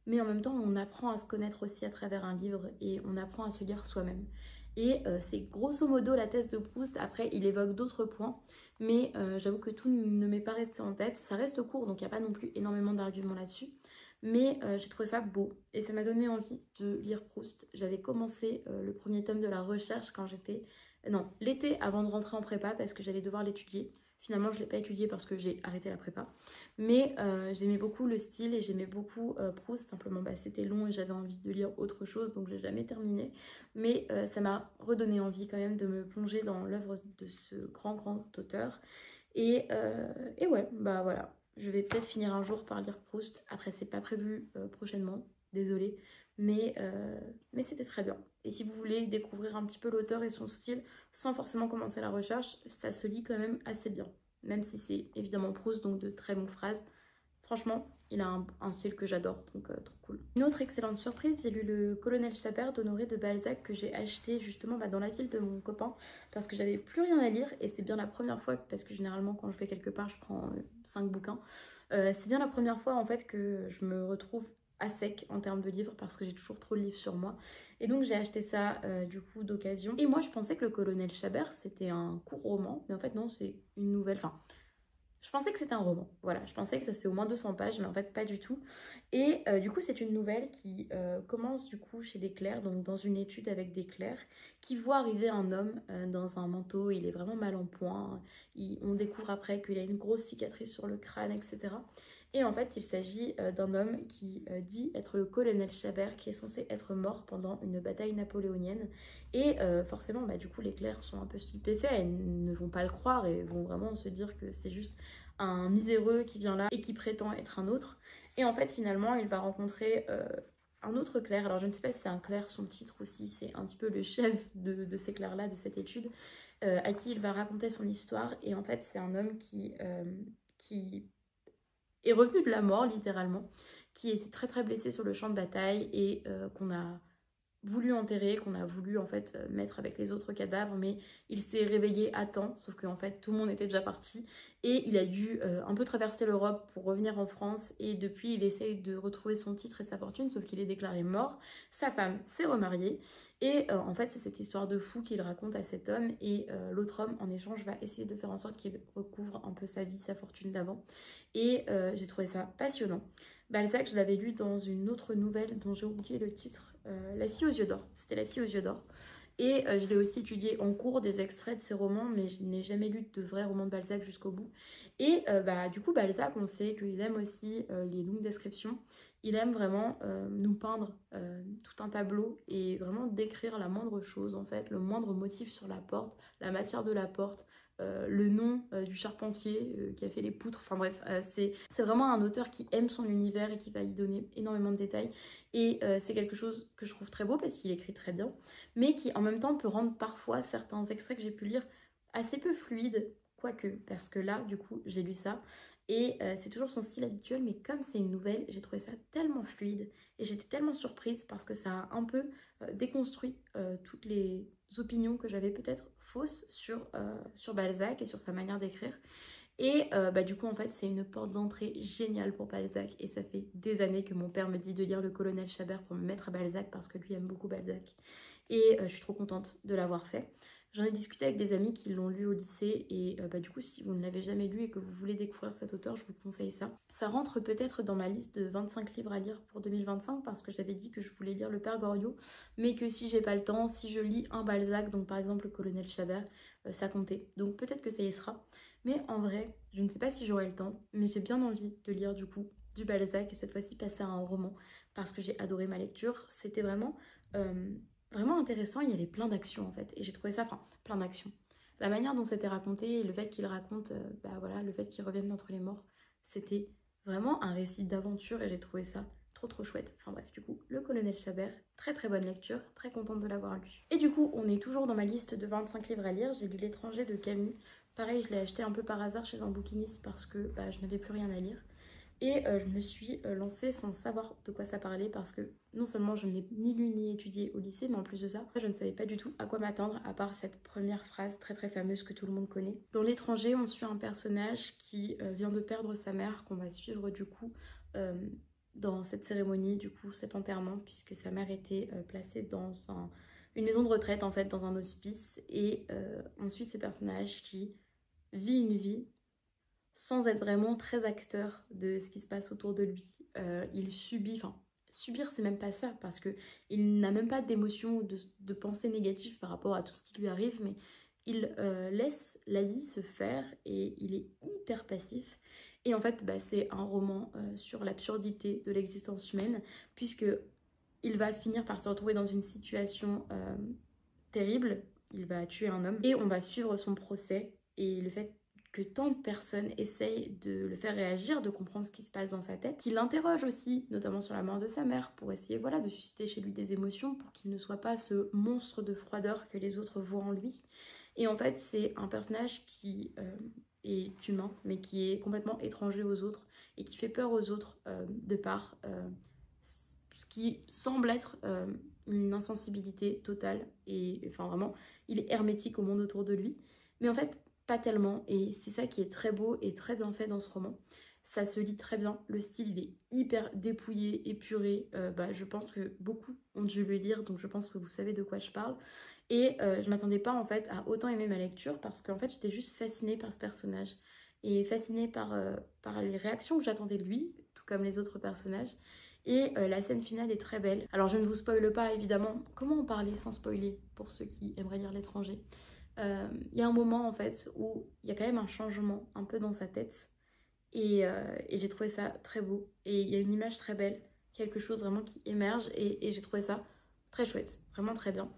mais en même temps on apprend à se connaître aussi à travers un livre et on apprend à se lire soi-même. Et c'est grosso modo la thèse de Proust. Après il évoque d'autres points, mais j'avoue que tout ne m'est pas resté en tête. Ça reste court, donc il n'y a pas non plus énormément d'arguments là-dessus. Mais j'ai trouvé ça beau et ça m'a donné envie de lire Proust. J'avais commencé le premier tome de la recherche quand j'étais... Non, l'été avant de rentrer en prépa parce que j'allais devoir l'étudier. Finalement, je ne l'ai pas étudié parce que j'ai arrêté la prépa. Mais j'aimais beaucoup le style et j'aimais beaucoup Proust. Simplement, bah, c'était long et j'avais envie de lire autre chose, donc je l'ai jamais terminé. Mais ça m'a redonné envie quand même de me plonger dans l'œuvre de ce grand auteur. Et ouais, bah voilà. Je vais peut-être finir un jour par lire Proust. Après, c'est pas prévu prochainement, désolée. Mais c'était très bien. Et si vous voulez découvrir un petit peu l'auteur et son style sans forcément commencer la recherche, ça se lit quand même assez bien. Même si c'est évidemment Proust, donc de très bonnes phrases. Franchement, il a un style que j'adore, donc trop cool. Une autre excellente surprise, j'ai lu le Colonel Chabert d'Honoré de Balzac que j'ai acheté justement dans la ville de mon copain parce que j'avais plus rien à lire et c'est bien la première fois, parce que généralement quand je vais quelque part je prends 5 bouquins. C'est bien la première fois en fait que je me retrouve à sec en termes de livres parce que j'ai toujours trop de livres sur moi. Et donc j'ai acheté ça du coup d'occasion. Et moi je pensais que le Colonel Chabert c'était un court roman, mais en fait non, c'est une nouvelle, enfin... Je pensais que c'était un roman, voilà, je pensais que ça c'était au moins 200 pages, mais en fait pas du tout. Et du coup c'est une nouvelle qui commence du coup chez des clercs, donc dans une étude avec des clercs, qui voit arriver un homme dans un manteau, il est vraiment mal en point, on découvre après qu'il a une grosse cicatrice sur le crâne, etc. Et en fait il s'agit d'un homme qui dit être le colonel Chabert, qui est censé être mort pendant une bataille napoléonienne. Et forcément bah, du coup les clercs sont un peu stupéfaits, ils ne vont pas le croire et vont vraiment se dire que c'est juste un miséreux qui vient là et qui prétend être un autre. Et en fait, finalement, il va rencontrer un autre clerc. Alors, je ne sais pas si c'est un clerc, son titre aussi, c'est un petit peu le chef de ces clercs-là, de cette étude, à qui il va raconter son histoire. Et en fait, c'est un homme qui est revenu de la mort, littéralement, qui était très très blessé sur le champ de bataille et qu'on a voulu enterrer, qu'on a voulu en fait mettre avec les autres cadavres, mais il s'est réveillé à temps, sauf qu'en fait tout le monde était déjà parti et il a dû un peu traverser l'Europe pour revenir en France et depuis il essaye de retrouver son titre et sa fortune, sauf qu'il est déclaré mort. Sa femme s'est remariée et en fait c'est cette histoire de fou qu'il raconte à cet homme et l'autre homme en échange va essayer de faire en sorte qu'il recouvre un peu sa vie, sa fortune d'avant et j'ai trouvé ça passionnant. Balzac, je l'avais lu dans une autre nouvelle dont j'ai oublié le titre, La fille aux yeux d'or. C'était La fille aux yeux d'or. Et je l'ai aussi étudié en cours, des extraits de ses romans, mais je n'ai jamais lu de vrais romans de Balzac jusqu'au bout. Et bah, du coup, Balzac, on sait qu'il aime aussi les longues descriptions. Il aime vraiment nous peindre tout un tableau et vraiment décrire la moindre chose, en fait, le moindre motif sur la porte, la matière de la porte, le nom du charpentier qui a fait les poutres, enfin bref, c'est vraiment un auteur qui aime son univers et qui va y donner énormément de détails et c'est quelque chose que je trouve très beau parce qu'il écrit très bien, mais qui en même temps peut rendre parfois certains extraits que j'ai pu lire assez peu fluides, quoique, parce que là du coup j'ai lu ça et c'est toujours son style habituel, mais comme c'est une nouvelle, j'ai trouvé ça tellement fluide et j'étais tellement surprise parce que ça a un peu déconstruit toutes les opinions que j'avais peut-être fausses sur Balzac et sur sa manière d'écrire. Et bah, du coup en fait c'est une porte d'entrée géniale pour Balzac et ça fait des années que mon père me dit de lire le Colonel Chabert pour me mettre à Balzac parce que lui aime beaucoup Balzac et je suis trop contente de l'avoir fait. J'en ai discuté avec des amis qui l'ont lu au lycée et bah, du coup si vous ne l'avez jamais lu et que vous voulez découvrir cet auteur, je vous conseille ça. Ça rentre peut-être dans ma liste de 25 livres à lire pour 2025 parce que j'avais dit que je voulais lire le Père Goriot, mais que si j'ai pas le temps, si je lis un Balzac, donc par exemple le Colonel Chabert, ça comptait. Donc peut-être que ça y sera. Mais en vrai, je ne sais pas si j'aurai le temps, mais j'ai bien envie de lire du coup du Balzac et cette fois-ci passer à un roman parce que j'ai adoré ma lecture. C'était vraiment intéressant, il y avait plein d'actions en fait et j'ai trouvé ça, enfin plein d'actions. La manière dont c'était raconté et le fait qu'il raconte, bah voilà, le fait qu'il revienne d'entre les morts, c'était vraiment un récit d'aventure et j'ai trouvé ça trop chouette. Enfin bref, du coup, le Colonel Chabert, très bonne lecture, très contente de l'avoir lu. Et du coup, on est toujours dans ma liste de 25 livres à lire, j'ai lu L'étranger de Camus. Pareil, je l'ai acheté un peu par hasard chez un bouquiniste parce que bah, je n'avais plus rien à lire. Et je me suis lancée sans savoir de quoi ça parlait parce que non seulement je ne l'ai ni lu ni étudié au lycée, mais en plus de ça, je ne savais pas du tout à quoi m'attendre à part cette première phrase très fameuse que tout le monde connaît. Dans L'étranger, on suit un personnage qui vient de perdre sa mère, qu'on va suivre du coup dans cette cérémonie, du coup cet enterrement, puisque sa mère était placée dans une maison de retraite en fait, dans un hospice. Et on suit ce personnage qui vit une vie sans être vraiment très acteur de ce qui se passe autour de lui. Il subit, enfin subir c'est même pas ça parce que il n'a même pas d'émotion ou de pensée négative par rapport à tout ce qui lui arrive, mais il laisse la vie se faire et il est hyper passif. Et en fait, c'est un roman sur l'absurdité de l'existence humaine, puisque il va finir par se retrouver dans une situation terrible. Il va tuer un homme et on va suivre son procès et le fait que tant de personnes essayent de le faire réagir, de comprendre ce qui se passe dans sa tête, qu'il l'interroge aussi, notamment sur la mort de sa mère, pour essayer voilà, de susciter chez lui des émotions, pour qu'il ne soit pas ce monstre de froideur que les autres voient en lui. Et en fait, c'est un personnage qui est humain, mais qui est complètement étranger aux autres et qui fait peur aux autres de par ce qui semble être une insensibilité totale. Et enfin vraiment, il est hermétique au monde autour de lui. Mais en fait, pas tellement. Et c'est ça qui est très beau et très bien fait dans ce roman. Ça se lit très bien. Le style, il est hyper dépouillé, épuré. Je pense que beaucoup ont dû le lire, donc je pense que vous savez de quoi je parle. Et je m'attendais pas en fait à autant aimer ma lecture parce qu'en fait j'étais juste fascinée par ce personnage et fascinée par les réactions que j'attendais de lui, tout comme les autres personnages. Et la scène finale est très belle. Alors je ne vous spoile pas évidemment. Comment en parler sans spoiler pour ceux qui aimeraient lire l'étranger? Il y a un moment en fait où il y a quand même un changement un peu dans sa tête et j'ai trouvé ça très beau. Et il y a une image très belle, quelque chose vraiment qui émerge et j'ai trouvé ça très chouette, vraiment très bien.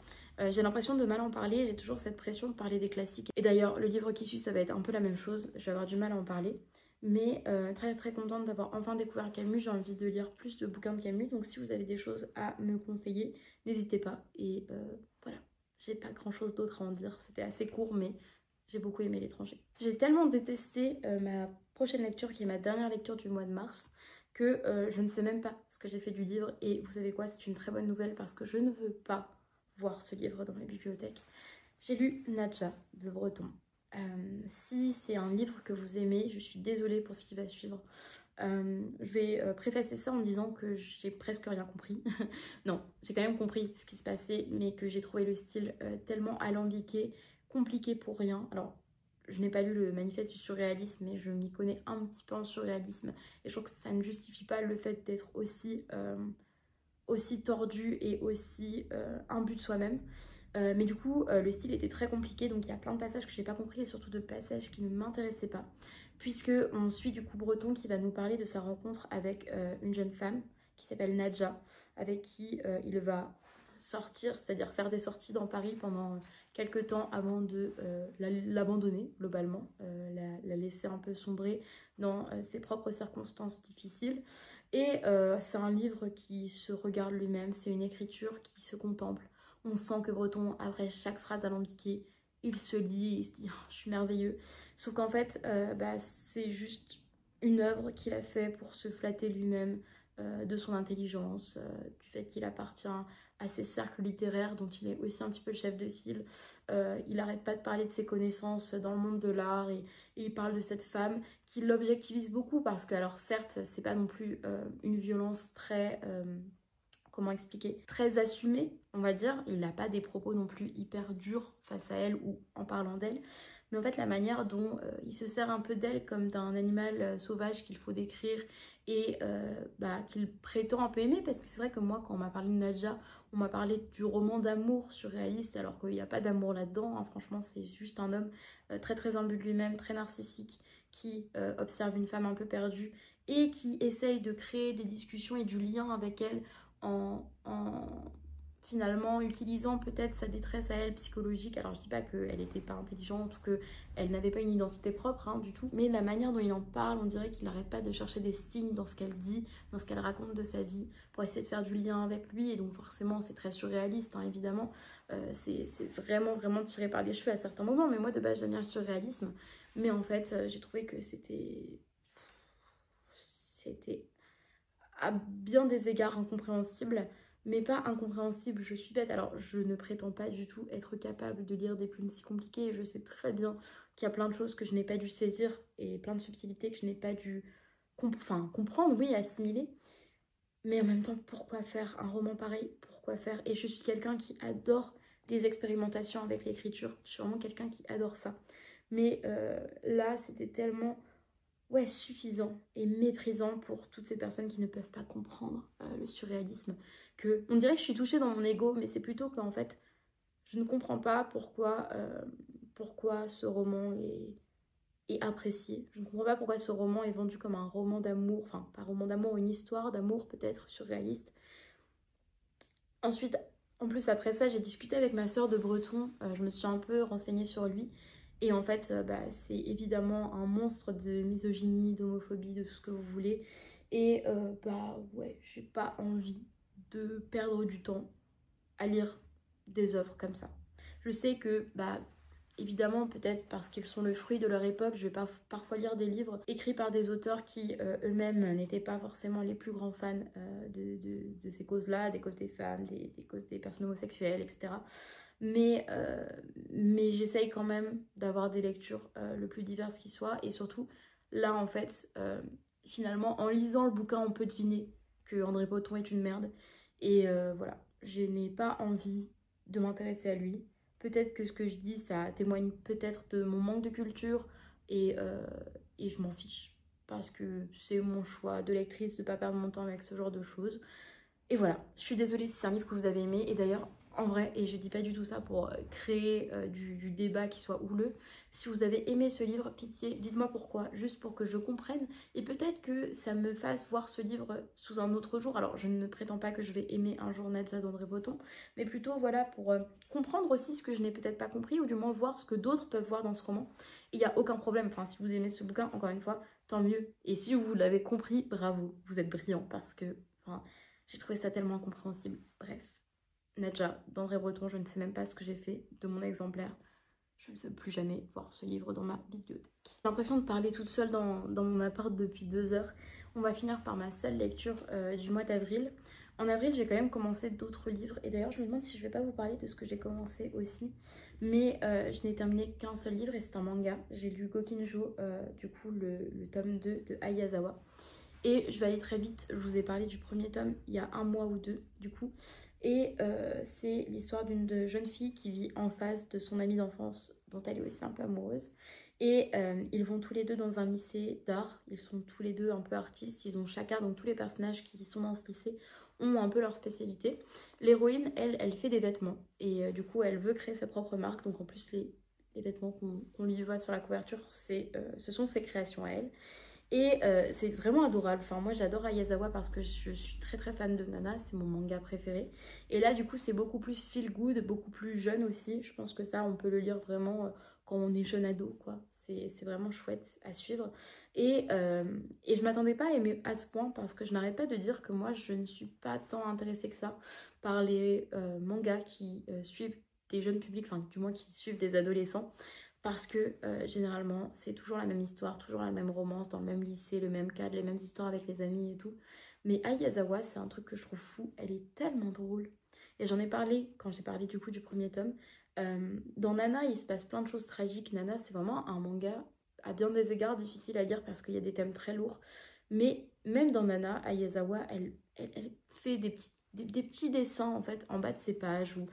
J'ai l'impression de mal en parler, j'ai toujours cette pression de parler des classiques. Et d'ailleurs, le livre qui suit, ça va être un peu la même chose, je vais avoir du mal à en parler. Mais très très contente d'avoir enfin découvert Camus, j'ai envie de lire plus de bouquins de Camus. Donc si vous avez des choses à me conseiller, n'hésitez pas. Et voilà, j'ai pas grand chose d'autre à en dire, c'était assez court mais j'ai beaucoup aimé l'étranger. J'ai tellement détesté ma prochaine lecture, qui est ma dernière lecture du mois de mars, que je ne sais même pas ce que j'ai fait du livre. Et vous savez quoi, c'est une très bonne nouvelle parce que je ne veux pas voir ce livre dans la bibliothèque. J'ai lu Nadja de Breton. Si c'est un livre que vous aimez, je suis désolée pour ce qui va suivre. Je vais préfacer ça en disant que j'ai presque rien compris. Non, j'ai quand même compris ce qui se passait, mais que j'ai trouvé le style tellement alambiqué, compliqué pour rien. Alors, je n'ai pas lu le manifeste du surréalisme, mais je m'y connais un petit peu en surréalisme. Et je trouve que ça ne justifie pas le fait d'être aussi tordu et aussi imbu de soi-même. Mais du coup, le style était très compliqué, donc il y a plein de passages que je n'ai pas compris et surtout de passages qui ne m'intéressaient pas. Puisque on suit du coup Breton qui va nous parler de sa rencontre avec une jeune femme qui s'appelle Nadja, avec qui il va sortir, c'est-à-dire faire des sorties dans Paris pendant quelques temps avant de l'abandonner globalement, la laisser un peu sombrer dans ses propres circonstances difficiles. Et c'est un livre qui se regarde lui-même, c'est une écriture qui se contemple. On sent que Breton, après chaque phrase alambiquée, il se lit et il se dit oh, je suis merveilleux. Sauf qu'en fait, c'est juste une œuvre qu'il a fait pour se flatter lui-même de son intelligence, du fait qu'il appartient à ces cercles littéraires dont il est aussi un petit peu le chef de file. Il n'arrête pas de parler de ses connaissances dans le monde de l'art et il parle de cette femme qui l'objectivise beaucoup parce que, alors certes, c'est pas non plus une violence très... comment expliquer, très assumée, on va dire. Il n'a pas des propos non plus hyper durs face à elle ou en parlant d'elle. Mais en fait, la manière dont il se sert un peu d'elle comme d'un animal sauvage qu'il faut décrire et qu'il prétend un peu aimer. Parce que c'est vrai que moi, quand on m'a parlé de Nadja, on m'a parlé du roman d'amour surréaliste, alors qu'il n'y a pas d'amour là-dedans. Hein. Franchement, c'est juste un homme très très imbu de lui-même, très narcissique, qui observe une femme un peu perdue et qui essaye de créer des discussions et du lien avec elle en finalement utilisant peut-être sa détresse à elle psychologique. Alors je dis pas qu'elle n'était pas intelligente ou qu'elle n'avait pas une identité propre hein, du tout, mais la manière dont il en parle, on dirait qu'il n'arrête pas de chercher des signes dans ce qu'elle dit, dans ce qu'elle raconte de sa vie pour essayer de faire du lien avec lui. Et donc forcément c'est très surréaliste hein, évidemment, c'est vraiment vraiment tiré par les cheveux à certains moments, mais moi de base j'aime bien le surréalisme, mais en fait j'ai trouvé que c'était à bien des égards incompréhensible, mais pas incompréhensible, je suis bête. Alors, je ne prétends pas du tout être capable de lire des plumes si compliquées, et je sais très bien qu'il y a plein de choses que je n'ai pas dû saisir, et plein de subtilités que je n'ai pas dû comprendre, oui, assimiler. Mais en même temps, pourquoi faire un roman pareil? Pourquoi faire? Et je suis quelqu'un qui adore les expérimentations avec l'écriture, je suis vraiment quelqu'un qui adore ça. Mais là, c'était tellement... ouais, suffisant et méprisant pour toutes ces personnes qui ne peuvent pas comprendre le surréalisme. Que on dirait que je suis touchée dans mon ego, mais c'est plutôt qu'en fait, je ne comprends pas pourquoi ce roman est apprécié. Je ne comprends pas pourquoi ce roman est vendu comme un roman d'amour, enfin pas roman d'amour, une histoire d'amour peut-être surréaliste. Ensuite, en plus après ça, j'ai discuté avec ma soeur de breton, je me suis un peu renseignée sur lui. Et en fait, c'est évidemment un monstre de misogynie, d'homophobie, de tout ce que vous voulez. Et ouais, j'ai pas envie de perdre du temps à lire des œuvres comme ça. Je sais que, évidemment, peut-être parce qu'ils sont le fruit de leur époque, je vais parfois lire des livres écrits par des auteurs qui eux-mêmes n'étaient pas forcément les plus grands fans de ces causes-là, des causes des femmes, des causes des personnes homosexuelles, etc. Mais j'essaye quand même d'avoir des lectures le plus diverses qui soient. Et surtout, là, en fait, finalement, en lisant le bouquin, on peut deviner que André Breton est une merde. Et voilà, je n'ai pas envie de m'intéresser à lui. Peut-être que ce que je dis, ça témoigne peut-être de mon manque de culture et je m'en fiche. Parce que c'est mon choix de lectrice de ne pas perdre mon temps avec ce genre de choses. Et voilà, je suis désolée si c'est un livre que vous avez aimé. Et d'ailleurs, en vrai, et je dis pas du tout ça pour créer du débat qui soit houleux, si vous avez aimé ce livre, pitié, dites-moi pourquoi, juste pour que je comprenne. Et peut-être que ça me fasse voir ce livre sous un autre jour. Alors, je ne prétends pas que je vais aimer un jour Nadja d'André Breton, mais plutôt, voilà, pour comprendre aussi ce que je n'ai peut-être pas compris, ou du moins voir ce que d'autres peuvent voir dans ce roman. Il n'y a aucun problème, enfin, si vous aimez ce bouquin, encore une fois, tant mieux. Et si vous l'avez compris, bravo, vous êtes brillant, parce que, enfin, j'ai trouvé ça tellement incompréhensible. Bref. Nadja d'André Breton, je ne sais même pas ce que j'ai fait de mon exemplaire. Je ne veux plus jamais voir ce livre dans ma bibliothèque. J'ai l'impression de parler toute seule dans mon appart depuis 2 heures. On va finir par ma seule lecture du mois d'avril. En avril, j'ai quand même commencé d'autres livres. Et d'ailleurs, je me demande si je ne vais pas vous parler de ce que j'ai commencé aussi. Mais je n'ai terminé qu'un seul livre et c'est un manga. J'ai lu Gokinjo, du coup le tome 2 de Ayazawa. Et je vais aller très vite. Je vous ai parlé du premier tome il y a 1 mois ou 2 du coup. Et c'est l'histoire d'une jeune fille qui vit en face de son amie d'enfance dont elle est aussi un peu amoureuse. Et ils vont tous les deux dans un lycée d'art. Ils sont tous les deux un peu artistes. Ils ont chacun, donc tous les personnages qui sont dans ce lycée ont un peu leur spécialité. L'héroïne, elle fait des vêtements. Et du coup, elle veut créer sa propre marque. Donc en plus, les vêtements qu'on lui voit sur la couverture, ce sont ses créations à elle. Et c'est vraiment adorable. Enfin, moi j'adore Ayazawa parce que je suis très très fan de Nana, c'est mon manga préféré. Et là du coup c'est beaucoup plus feel good, beaucoup plus jeune aussi. Je pense que ça on peut le lire vraiment quand on est jeune ado quoi. C'est vraiment chouette à suivre. Et je m'attendais pas à aimer à ce point parce que je n'arrête pas de dire que moi je ne suis pas tant intéressée que ça par les mangas qui suivent des jeunes publics, enfin du moins qui suivent des adolescents. Parce que généralement, c'est toujours la même histoire, toujours la même romance, dans le même lycée, le même cadre, les mêmes histoires avec les amis et tout. Mais Ayazawa, c'est un truc que je trouve fou. Elle est tellement drôle. Et j'en ai parlé quand j'ai parlé du coup du premier tome. Dans Nana, il se passe plein de choses tragiques. Nana, c'est vraiment un manga à bien des égards difficile à lire parce qu'il y a des thèmes très lourds. Mais même dans Nana, Ayazawa, elle fait des petits dessins en fait en bas de ses pages ou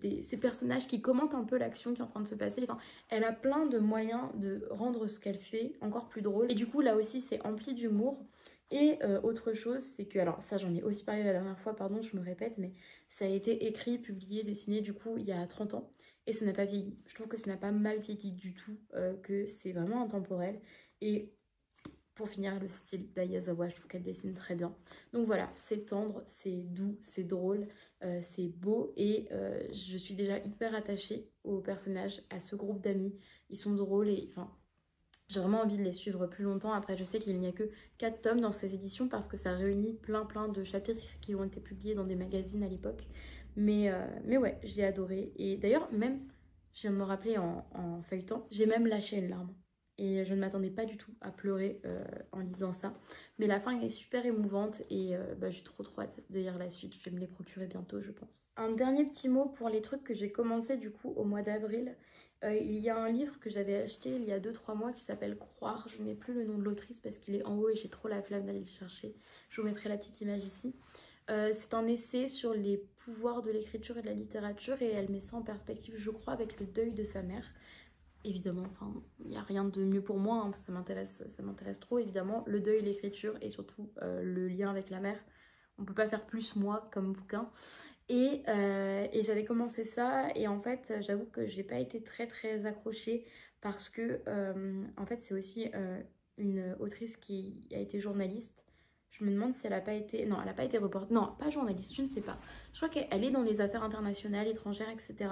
ces personnages qui commentent un peu l'action qui est en train de se passer. Enfin, elle a plein de moyens de rendre ce qu'elle fait encore plus drôle. Et du coup là aussi c'est empli d'humour. Et autre chose, c'est que, alors ça j'en ai aussi parlé la dernière fois, pardon je me répète, mais ça a été écrit, publié, dessiné du coup il y a 30 ans et ça n'a pas vieilli. Je trouve que ça n'a pas mal vieilli du tout, que c'est vraiment intemporel. Et pour finir, le style d'Ayazawa, je trouve qu'elle dessine très bien. Donc voilà, c'est tendre, c'est doux, c'est drôle, c'est beau. Et je suis déjà hyper attachée aux personnages, à ce groupe d'amis. Ils sont drôles et enfin, j'ai vraiment envie de les suivre plus longtemps. Après, je sais qu'il n'y a que 4 tomes dans ces éditions parce que ça réunit plein de chapitres qui ont été publiés dans des magazines à l'époque. Mais ouais, j'ai adoré. Et d'ailleurs, même, je viens de me rappeler en feuilletant, j'ai même lâché une larme. Et je ne m'attendais pas du tout à pleurer en lisant ça. Mais la fin est super émouvante et j'ai trop hâte de lire la suite. Je vais me les procurer bientôt, je pense. Un dernier petit mot pour les trucs que j'ai commencé du coup au mois d'avril. Il y a un livre que j'avais acheté il y a 2-3 mois qui s'appelle Croire. Je n'ai plus le nom de l'autrice parce qu'il est en haut et j'ai trop la flemme d'aller le chercher. Je vous mettrai la petite image ici. C'est un essai sur les pouvoirs de l'écriture et de la littérature et elle met ça en perspective, je crois, avec le deuil de sa mère. Évidemment, enfin, il n'y a rien de mieux pour moi, hein, ça m'intéresse trop, évidemment. Le deuil, l'écriture et surtout le lien avec la mère. On ne peut pas faire plus, moi, comme bouquin. Et j'avais commencé ça et en fait j'avoue que j'ai pas été très accrochée parce que en fait c'est aussi une autrice qui a été journaliste. Je me demande si elle a pas été... Non, elle a pas été reporter. Non, pas journaliste, je ne sais pas. Je crois qu'elle est dans les affaires internationales, étrangères, etc.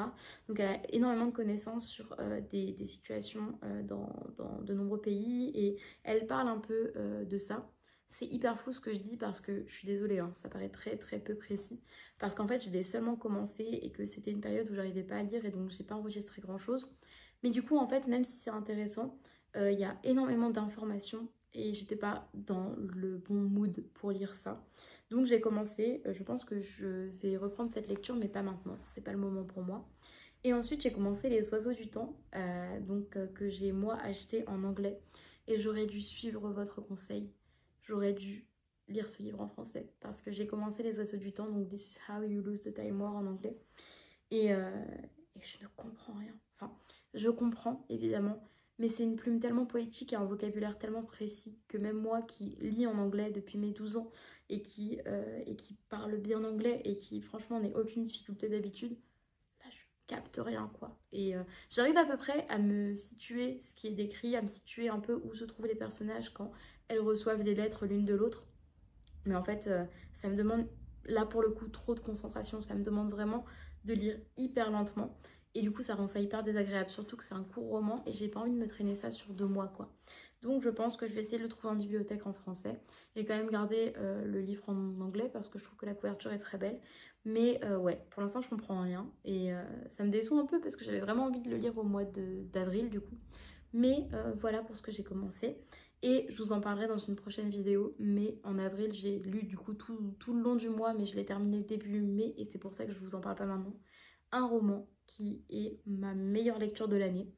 Donc elle a énormément de connaissances sur des situations dans de nombreux pays et elle parle un peu de ça. C'est hyper flou ce que je dis parce que je suis désolée, hein, ça paraît très peu précis. Parce qu'en fait, je l'ai seulement commencé et que c'était une période où j'arrivais pas à lire et donc j'ai pas enregistré grand chose. Mais du coup, en fait, même si c'est intéressant, il y a énormément d'informations et j'étais pas dans le bon mood pour lire ça. Donc j'ai commencé, je pense que je vais reprendre cette lecture, mais pas maintenant, c'est pas le moment pour moi. Et ensuite, j'ai commencé Les Oiseaux du Temps, que j'ai moi acheté en anglais et j'aurais dû suivre votre conseil. J'aurais dû lire ce livre en français parce que j'ai commencé Les Oiseaux du Temps, donc This is How You Lose the Time War en anglais. Et, euh, et je ne comprends rien. Enfin, je comprends évidemment, mais c'est une plume tellement poétique et un vocabulaire tellement précis que même moi qui lis en anglais depuis mes 12 ans et qui parle bien anglais et qui franchement n'ai aucune difficulté d'habitude, là je capte rien quoi. Et j'arrive à peu près à me situer ce qui est décrit, à me situer un peu où se trouvent les personnages quand elles reçoivent les lettres l'une de l'autre. Mais en fait, ça me demande, là pour le coup, trop de concentration. Ça me demande vraiment de lire hyper lentement. Et du coup, ça rend ça hyper désagréable. Surtout que c'est un court roman et j'ai pas envie de me traîner ça sur 2 mois, quoi. Donc je pense que je vais essayer de le trouver en bibliothèque en français. Et quand même garder le livre en anglais parce que je trouve que la couverture est très belle. Mais ouais, pour l'instant, je comprends rien. Et ça me déçoit un peu parce que j'avais vraiment envie de le lire au mois d'avril, du coup. Mais voilà pour ce que j'ai commencé. Et je vous en parlerai dans une prochaine vidéo. Mais en avril, j'ai lu du coup tout le long du mois, mais je l'ai terminé début mai. Et c'est pour ça que je vous en parle pas maintenant. Un roman qui est ma meilleure lecture de l'année.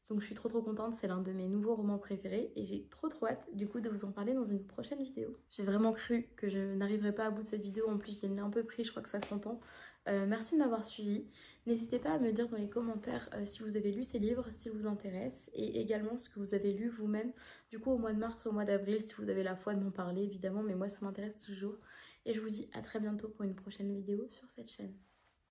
Donc je suis trop contente, c'est l'un de mes nouveaux romans préférés. Et j'ai trop hâte du coup de vous en parler dans une prochaine vidéo. J'ai vraiment cru que je n'arriverais pas à bout de cette vidéo. En plus, je l'ai un peu pris, je crois que ça s'entend. Merci de m'avoir suivi. N'hésitez pas à me dire dans les commentaires si vous avez lu ces livres, s'ils vous intéressent, et également ce que vous avez lu vous-même, du coup au mois de mars, au mois d'avril, si vous avez la foi de m'en parler évidemment, mais moi ça m'intéresse toujours. Et je vous dis à très bientôt pour une prochaine vidéo sur cette chaîne.